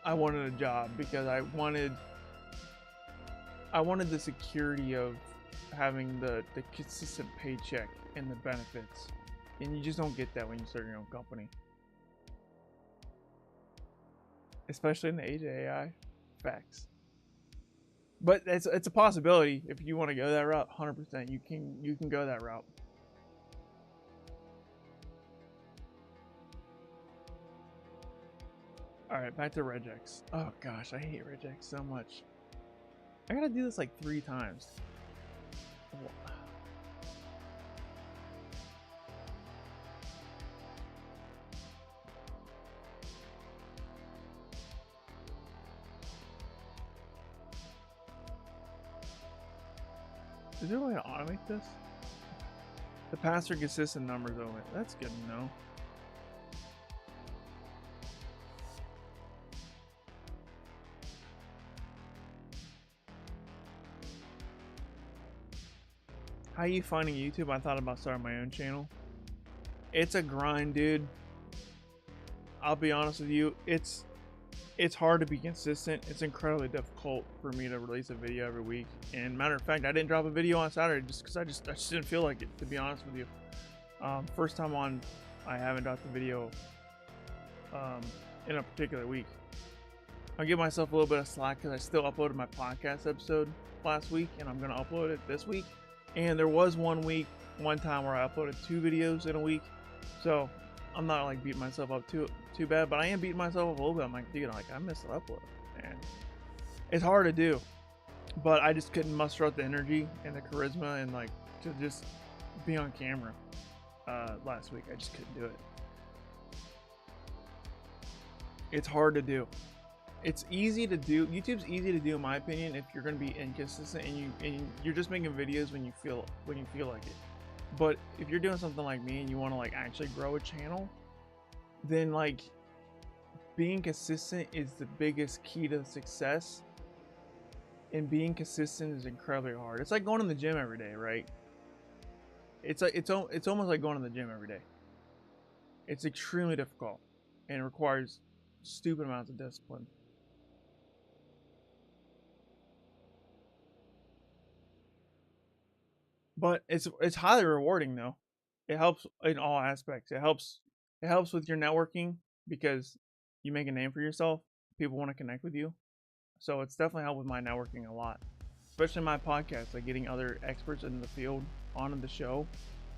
a job, because I wanted the security of having the consistent paycheck and the benefits, and you just don't get that when you start your own company, especially in the age of AI. Facts. But it's a possibility if you want to go that route. 100%, you can go that route. All right, back to regex. Oh gosh, I hate regex so much. I gotta do this like 3 times. Is there a way to automate this? The password consistent numbers only. That's good to know. How you finding YouTube? I thought about starting my own channel. It's a grind, dude. I'll be honest with you. It's hard to be consistent. It's incredibly difficult for me to release a video every week. And matter of fact, I didn't drop a video on Saturday just because I just didn't feel like it, to be honest with you. First time on, I haven't dropped a video in a particular week. I'll give myself a little bit of slack because I still uploaded my podcast episode last week, and I'm gonna upload it this week. And there was one time where I uploaded 2 videos in a week, so I'm not like beating myself up too bad, but I am beating myself up a little bit. I'm like, dude, I missed an upload, and it's hard to do, but I just couldn't muster up the energy and the charisma and like to just be on camera last week. I just couldn't do it. It's hard to do. It's easy to do. YouTube's easy to do, in my opinion, if you're going to be inconsistent and you're just making videos when you feel like it. But if you're doing something like me and you want to like actually grow a channel, then like being consistent is the biggest key to success. And being consistent is incredibly hard. It's like going to the gym every day, right? It's almost like going to the gym every day. It's extremely difficult and it requires stupid amounts of discipline. But it's highly rewarding though. It helps in all aspects. It helps with your networking because you make a name for yourself. People want to connect with you. So it's definitely helped with my networking a lot. Especially my podcast, like getting other experts in the field onto the show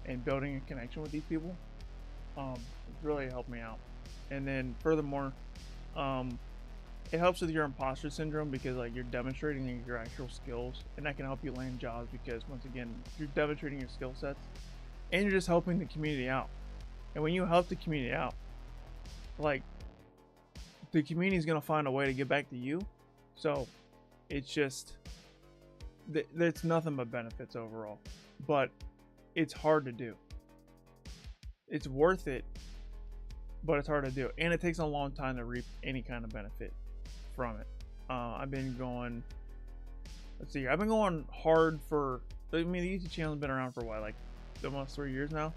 and building a connection with these people. It's really helped me out. And then furthermore, it helps with your imposter syndrome because like you're demonstrating your actual skills, and that can help you land jobs because once again you're demonstrating your skill sets, and you're just helping the community out. And when you help the community out, like the community is gonna find a way to get back to you. So it's just there's nothing but benefits overall, but it's hard to do. It's worth it, but it's hard to do, and it takes a long time to reap any kind of benefit from it. I've been going, let's see, I've been going hard for, I mean, the YouTube channel has been around for what, like almost 3 years now,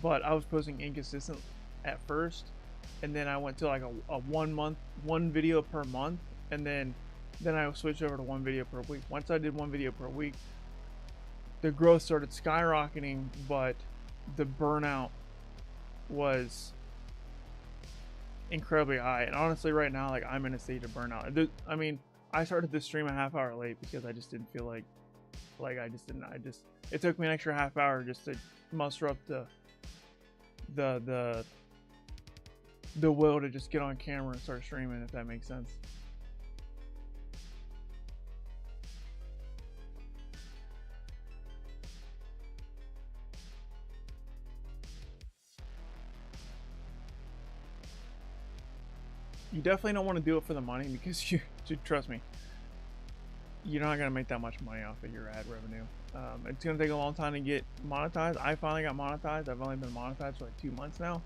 but I was posting inconsistent at first, and then I went to like a 1 month, one video per month, and then I switched over to one video per week. Once I did one video per week, the growth started skyrocketing, but the burnout was incredibly high. And honestly, right now, like I'm in a state of burnout. I mean, I started this stream a half hour late because I just didn't feel like it took me an extra half hour just to muster up the will to just get on camera and start streaming, if that makes sense. You definitely don't want to do it for the money because you trust me, you're not gonna make that much money off of your ad revenue. It's gonna take a long time to get monetized. I finally got monetized. I've only been monetized for like 2 months now,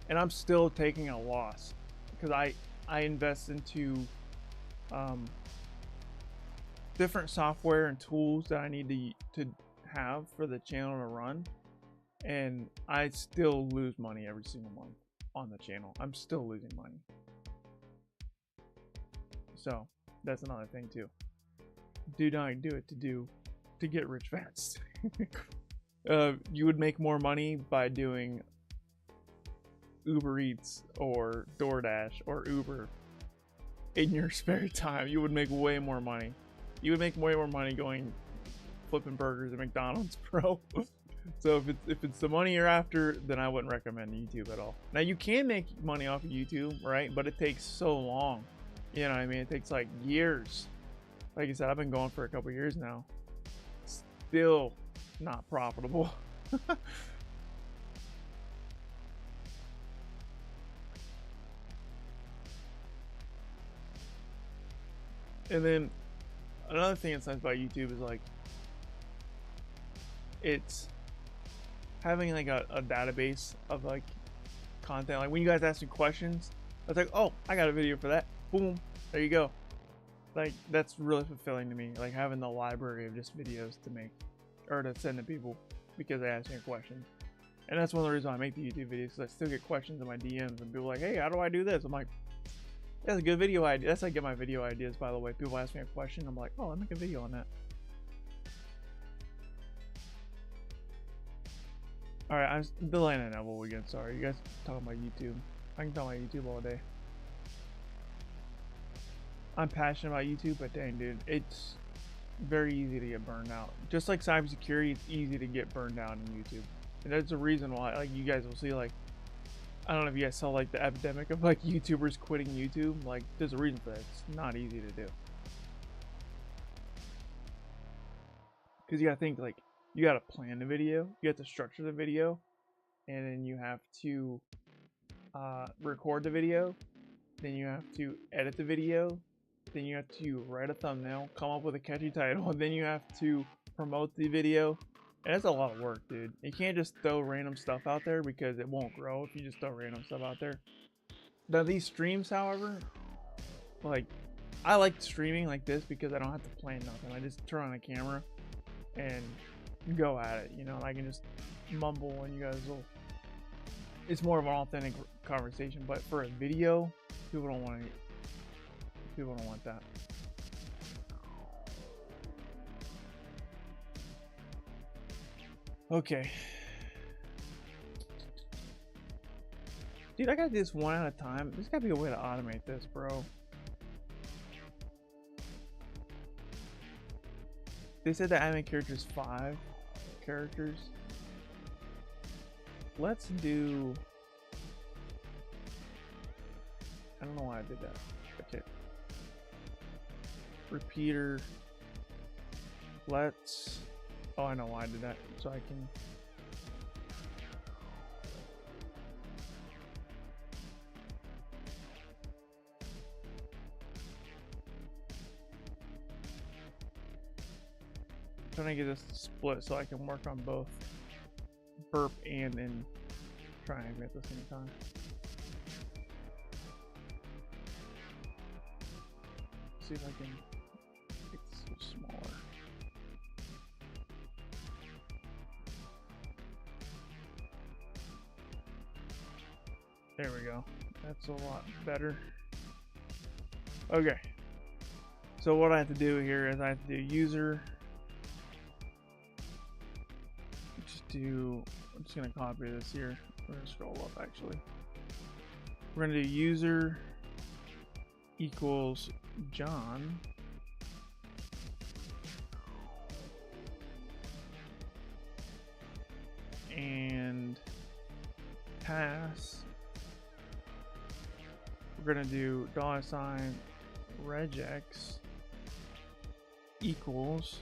and I'm still taking a loss because I invest into different software and tools that I need to have for the channel to run, and I still lose money every single month on the channel. I'm still losing money. So that's another thing too. Do not do it to get rich fast. You would make more money by doing Uber Eats or DoorDash or Uber in your spare time. You would make way more money. You would make way more money going flipping burgers at McDonald's, bro. So if it's the money you're after, then I wouldn't recommend YouTube at all. Now you can make money off of YouTube, right? But it takes so long. You know what I mean? It takes like years. Like I said, I've been going for a couple years now. Still not profitable. And then another thing that's nice about YouTube is like it's having like a database of like content. Like when you guys ask me questions, I was like, oh, I got a video for that. Boom, there you go. Like that's really fulfilling to me, like having the library of just videos to make or to send to people because they ask me a question. And that's one of the reasons I make the YouTube videos, because I still get questions in my DMs and people are like, hey, how do I do this? I'm like, that's a good video idea. That's how I get my video ideas, by the way. People ask me a question, I'm like, oh, I'll make a video on that. Alright, I'm delaying an level again. Sorry, you guys talking about YouTube. I can talk about YouTube all day. I'm passionate about YouTube, but dang, dude, it's very easy to get burned out. Just like cybersecurity, it's easy to get burned out on YouTube. And that's the reason why, like, you guys will see, like, I don't know if you guys saw, like, the epidemic of, like, YouTubers quitting YouTube. Like, there's a reason for that. It's not easy to do. Because you gotta think, like, you gotta plan the video, you have to structure the video, and then you have to record the video, then you have to edit the video, then you have to write a thumbnail, come up with a catchy title, and then you have to promote the video. And that's a lot of work, dude. You can't just throw random stuff out there because it won't grow if you just throw random stuff out there. Now these streams, however, like, I like streaming like this because I don't have to plan nothing. I just turn on a camera and go at it, you know. I can just mumble and you guys will, it's more of an authentic conversation. But for a video, people don't want that. Okay, dude, I gotta do this one at a time. There's gotta be a way to automate this, bro. They said the admin character is 5 characters. Let's do I don't know why I did that. Okay. Repeater. Let's. Oh, I know why I did that. So I can. I'm trying to get this split so I can work on both burp and in TryHackMe at the same time. See if I can make this smaller. There we go. That's a lot better. Okay. So what I have to do here is I have to do user. I'm just gonna copy this here. We're gonna scroll up actually. We're gonna do user equals John. And pass. We're gonna do $regex equals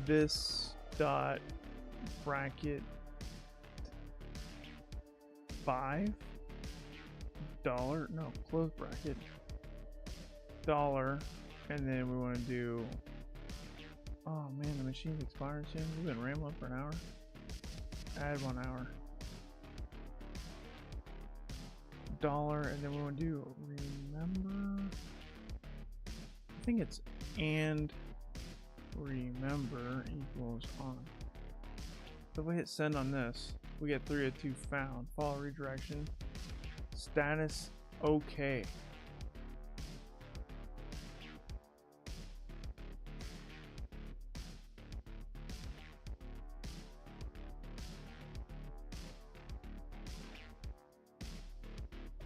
this dot bracket $5 no close bracket $, and then we want to do, oh man, the machine's expired soon. We've been rambling for an hour. Add 1 hour $, and then we want to do remember. I think it's and remember equals on. So if we hit send on this, we get 3 of 2 found. Follow redirection. Status okay.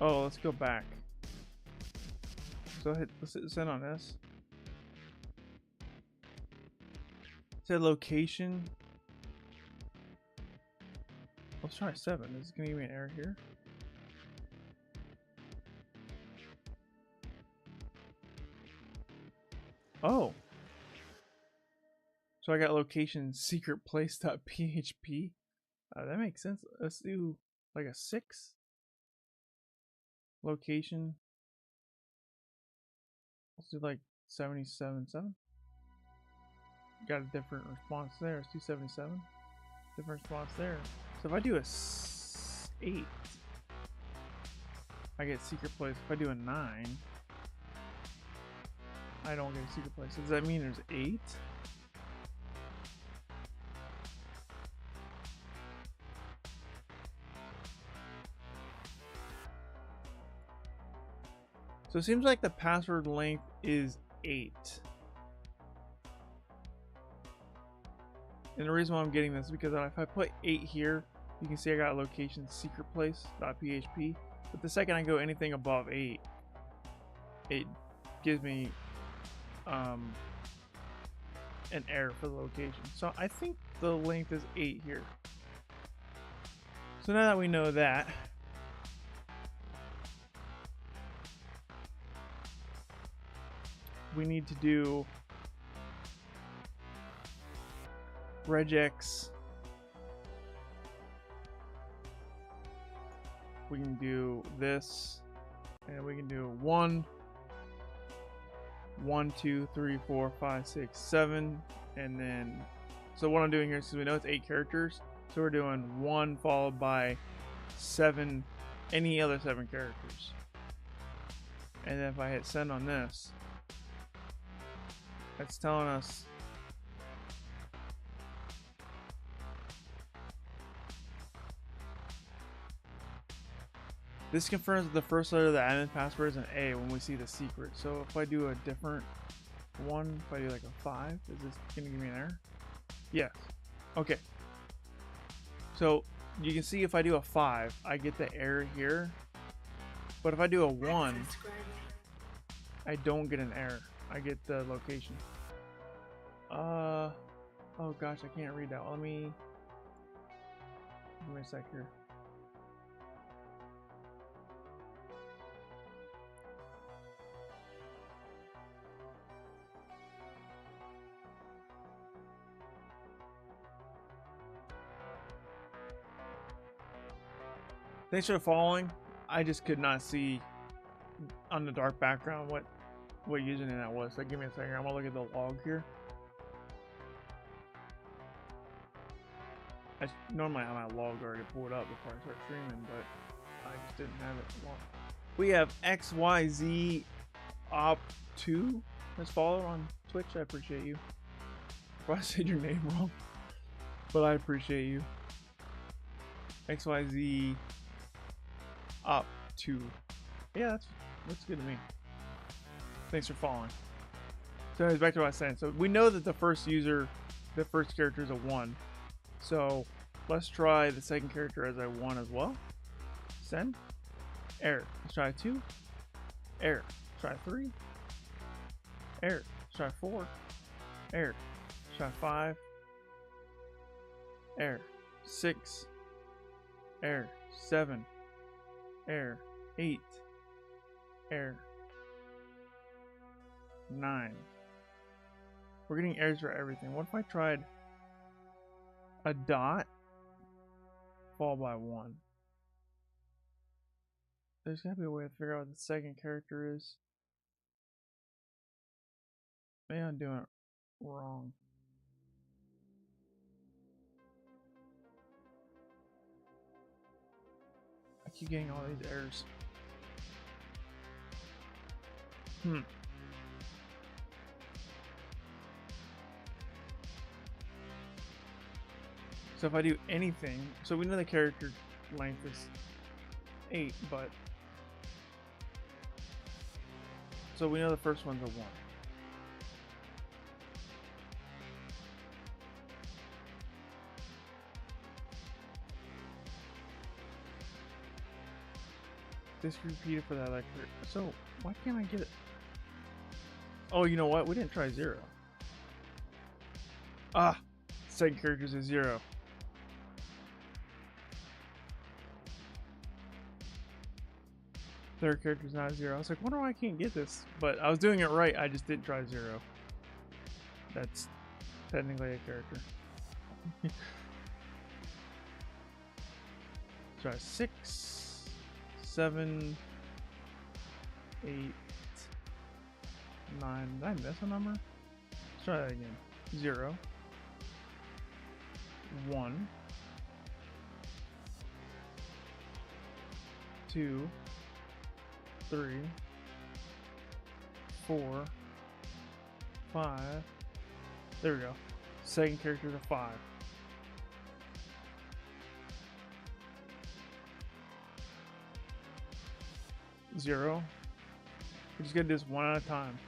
Oh, let's go back. So let's hit send on this. Say location. Let's try 7. Is it gonna give me an error here? Oh. So I got location secret place.php. That makes sense. Let's do like a 6. Location. Let's do like 77.7. Got a different response there. It's 277. Different response there. So if I do a 8, I get secret place. If I do a 9, I don't get a secret place. So does that mean there's 8? So it seems like the password length is 8. And the reason why I'm getting this is because if I put 8 here, you can see I got a location secret place.php. But the second I go anything above 8, it gives me an error for the location. So I think the length is 8 here. So now that we know that, we need to do regex. We can do this, and we can do 1, 2, 3, 4, 5, 6, 7, and then. So what I'm doing here is we know it's 8 characters, so we're doing 1 followed by 7, any other 7 characters, and then if I hit send on this, it's telling us this confirms that the first letter of the admin password is an A when we see the secret. So if I do a different one, if I do like a 5, is this gonna give me an error? Yes. Okay. So you can see if I do a 5, I get the error here. But if I do a 1, I don't get an error. I get the location. Oh gosh, I can't read that. Let me give me a sec here. Thanks for following. I just could not see on the dark background what username that was. So give me a second. I'm gonna look at the log here. I normally have my log already pulled up before I start streaming, but I just didn't have it. We have XYZ Op2 has followed on Twitch. I appreciate you. Probably said your name wrong, but I appreciate you. XYZ Op2. Yeah, that's good to me. Thanks for following. So anyways, back to what I was saying. So we know that the first character is a 1. So let's try the second character as a 1 as well. Send. Error. Let's try 2. Error. Try 3. Error. Try 4. Error. Try 5. Error. 6. Error. 7. Error. 8. Error. 9. We're getting errors for everything. What if I tried a dot followed by 1? There's gotta be a way to figure out what the second character is. Maybe I'm doing it wrong. I keep getting all these errors. So if I do anything, so we know the character length is 8, but so we know the first one's a 1. This repeated for that lecture. So why can't I get it? Oh, you know what? We didn't try 0. Ah, second character's a 0. Third character's not a 0. I was like, wonder why I can't get this. But I was doing it right. I just didn't try 0. That's technically a character. Try 6, 7, 8, 9. Did I miss a number? Let's try that again. 0, 1, 2, 3, 4, 5. There we go. Second character is a 5. Zero. We're just gonna do this one at a time.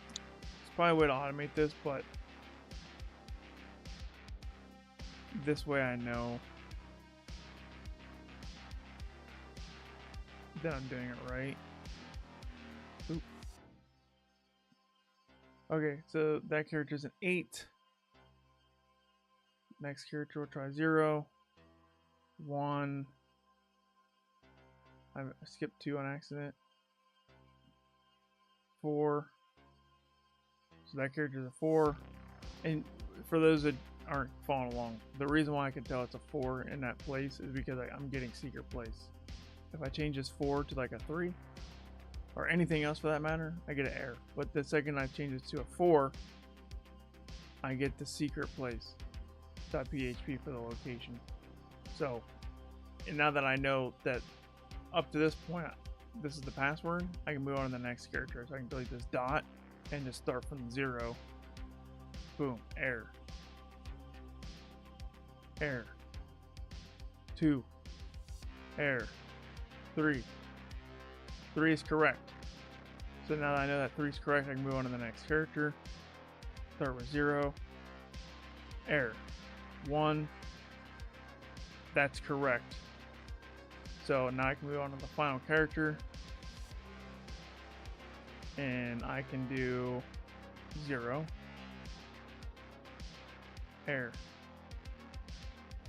It's probably a way to automate this, but this way I know that I'm doing it right. Oop. Okay, so that character is an 8. Next character will try 0, 1. I skipped 2 on accident. 4. So that character is a 4. And for those that aren't following along, the reason why I can tell it's a 4 in that place is because I'm getting secret place. If I change this 4 to like a 3, or anything else for that matter, I get an error. But the second I change it to a 4, I get the secret place .php for the location. So, and now that I know that up to this point, this is the password, I can move on to the next character. So I can delete this dot and just start from 0. Boom, error. Error. 2. Error. 3. 3 is correct. So now that I know that 3 is correct, I can move on to the next character. Start with 0. Error. 1. That's correct. So now I can move on to the final character. And I can do 0. Error.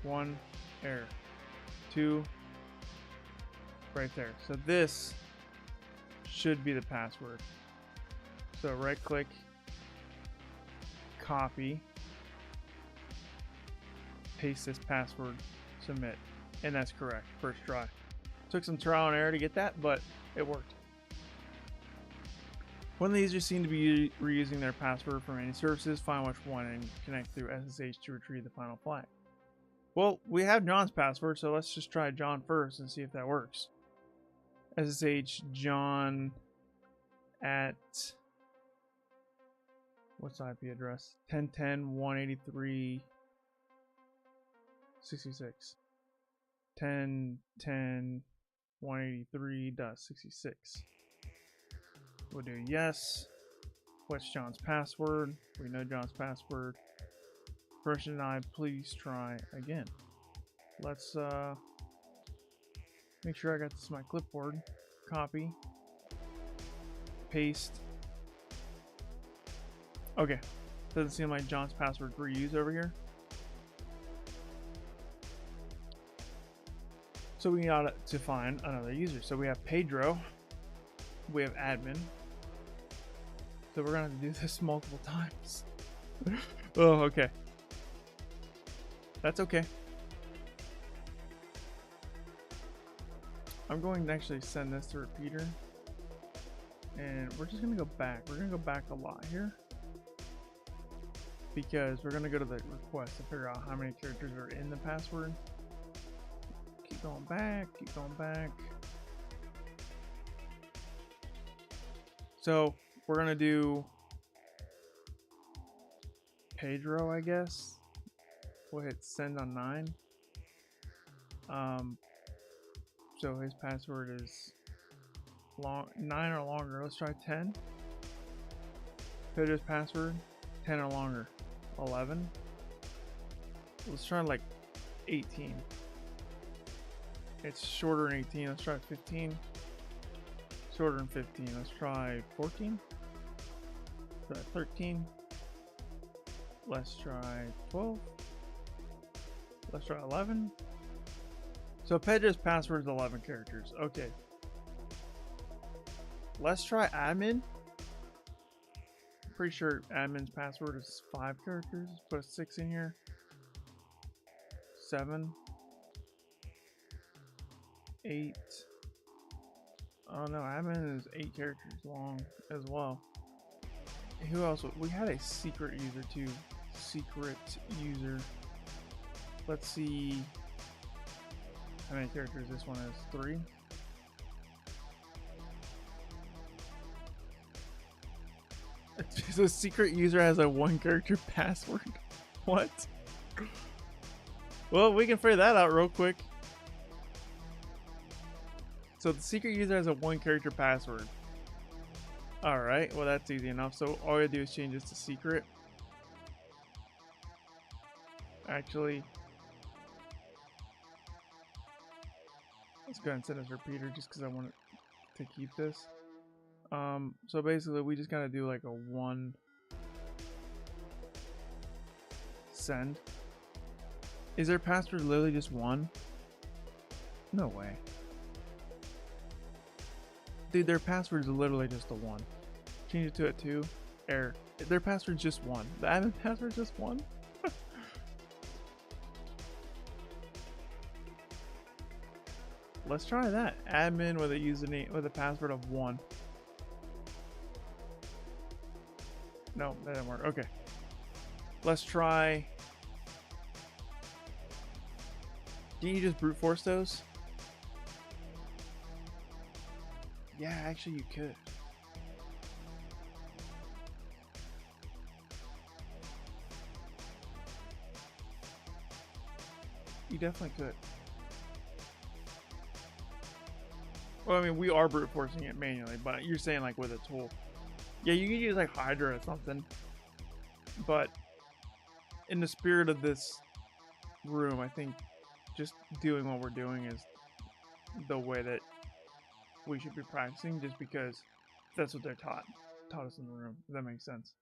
1. Error. 2. Right there. So this should be the password. So right click, copy, paste this password, submit. And that's correct, first try. Took some trial and error to get that, but it worked. When the users seem to be reusing their password for many services, find which one and connect through SSH to retrieve the final flag. Well, we have John's password, so let's just try John first and see if that works. SSH John at, what's the IP address? 10.10.183.66. 10.10.183.66. We'll do yes. What's John's password? We know John's password. Permission denied. Please try again. Let's make sure I got this on my clipboard. Copy. Paste. Okay. Doesn't seem like John's password reused over here. So we got to find another user. So we have Pedro. We have admin. So we're gonna have to do this multiple times. Oh, okay. That's okay. I'm going to actually send this to repeater. And we're just gonna go back. We're gonna go back a lot here. Because we're gonna go to the request to figure out how many characters are in the password. Keep going back, keep going back. So we're gonna do Pedro, I guess. We'll hit send on 9. So his password is 9 or longer. Let's try 10. Pedro's password 10 or longer. 11. Let's try like 18. It's shorter than 18. Let's try 15. Shorter than 15. Let's try 14. Try 13. Let's try 12. Let's try 11. So Pedro's password is 11 characters. Okay. Let's try admin. Pretty sure admin's password is 5 characters. Let's put a 6 in here. 7. 8. Oh no, admin is 8 characters long as well. Who else? We had a secret user too. Secret user. Let's see how many characters this one is. 3. So secret user has a 1 character password. What? Well, we can figure that out real quick. So the secret user has a 1 character password. Alright, well that's easy enough. So all we gotta do is change this to secret. Actually, let's go ahead and send this repeater just because I want to keep this. So basically we just gotta do like a 1 send. Is their password literally just 1? No way. Dude, their password is literally just a 1. Change it to a 2. Error. Their password's just 1. The admin password's just 1? Let's try that. Admin with a username with a password of 1. No, that didn't work. Okay. Let's try. Can you just brute force those? Yeah, actually you could. You definitely could. Well, I mean, we are brute forcing it manually, but you're saying like with a tool. Yeah, you can use like Hydra or something. But in the spirit of this room, I think just doing what we're doing is the way that we should be practicing, just because that's what they're taught us in the room, if that makes sense.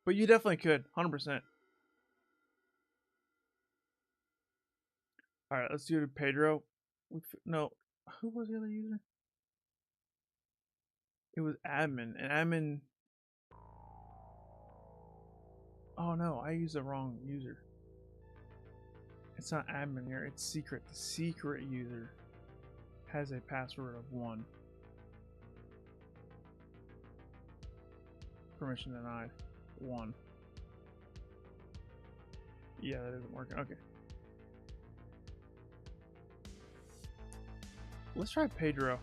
But you definitely could, 100%. Alright, let's do it to Pedro. No, who was the other user? It was admin, and admin... Oh no, I used the wrong user. It's not admin here, it's secret. The secret user has a password of 1. Permission denied. 1. Yeah, that isn't working. Okay. Let's try Pedro.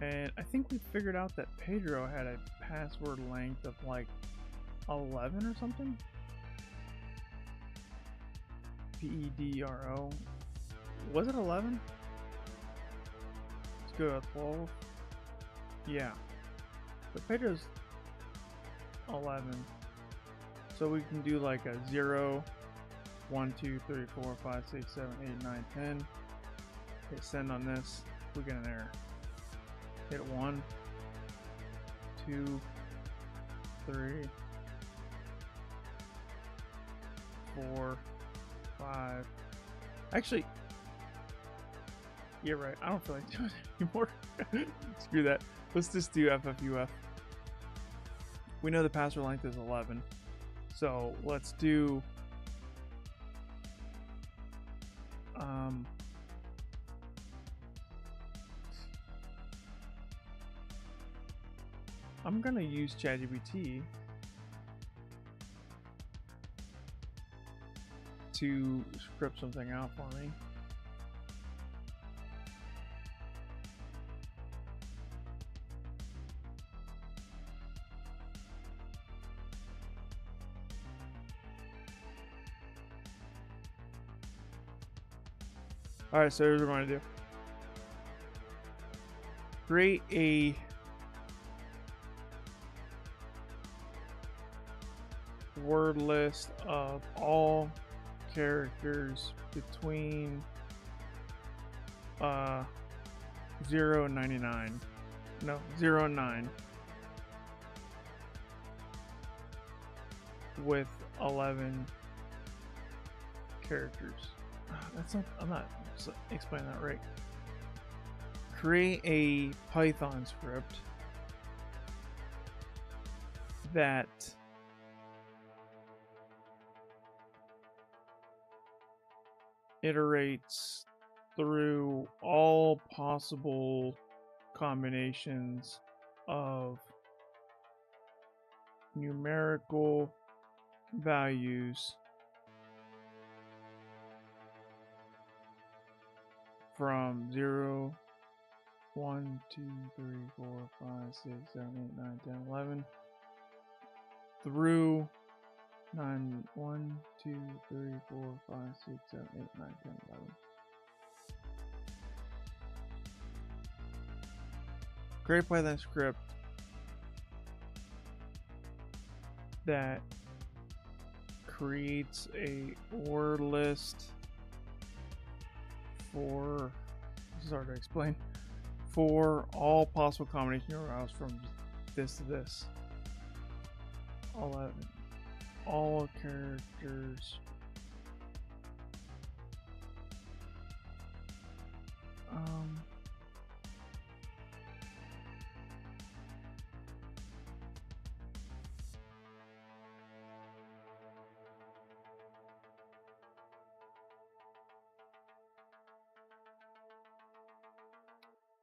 And I think we figured out that Pedro had a password length of like 11 or something. Pedro. Was it 11? Let's go to 12. Yeah. So Pedro's 11. So we can do like a 0, 1, 2, 3, 4, 5, 6, 7, 8, 9, 10. Hit send on this. We get an error. Hit 1, 2, 3, 4, 5. Actually, you're right. I don't feel like doing it anymore. Screw that. Let's just do FFUF. We know the password length is 11. So let's do I'm gonna use ChatGPT to script something out for me. Alright, so here's what we're going to do. Create a word list of all characters between 0 and 99. No, 0 and 9. With 11 characters. That's not, I'm not explaining that right. Create a Python script that iterates through all possible combinations of numerical values from 0, 1, 2, 3, 4, 5, 6, 7, 8, 9, 10, 11 through 9, 1, 2, 3, 4, 5, 6, 7, 8, 9, 10, 11. Create Python script that creates a word list for, this is hard to explain, for all possible combination routes from this to this. 11. All characters.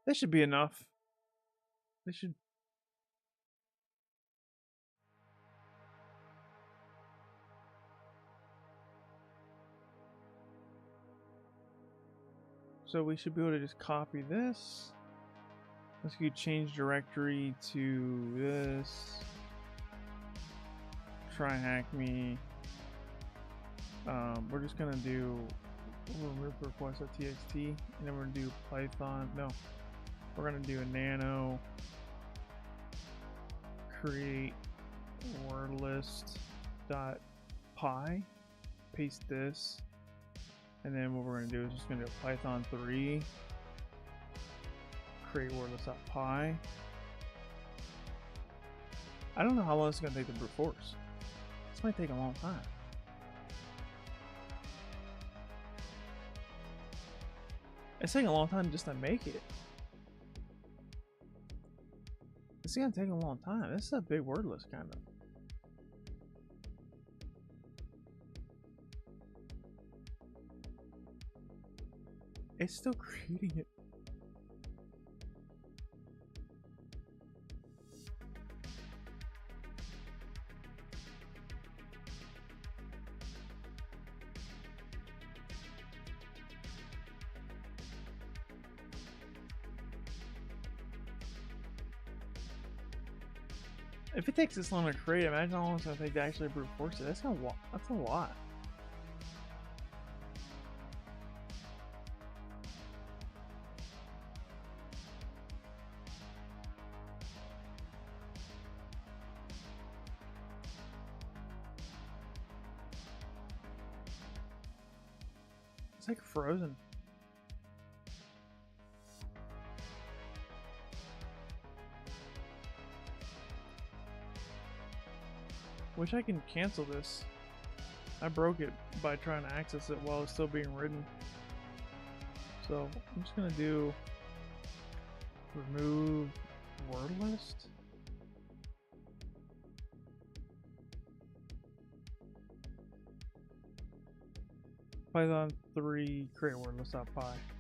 That should be enough. They should. So we should be able to just copy this. Let's go change directory to this. TryHackMe. We're just gonna do remove request.txt, and then we're gonna do Python. No, we're gonna do a nano create word list dot py. Paste this. And then what we're going to do is just going to do Python 3, create wordless.py. I don't know how long it's going to take to brute force. This might take a long time. It's taking a long time just to make it. It's going to take a long time. This is a big word list, kind of. It's still creating it. If it takes this long to create, imagine how long it's gonna take to actually brute force it. That's a lot. That's a lot. It's like frozen. Wish I can cancel this. I broke it by trying to access it while it's still being written. So I'm just gonna do remove word list. Python 3 create word list.py.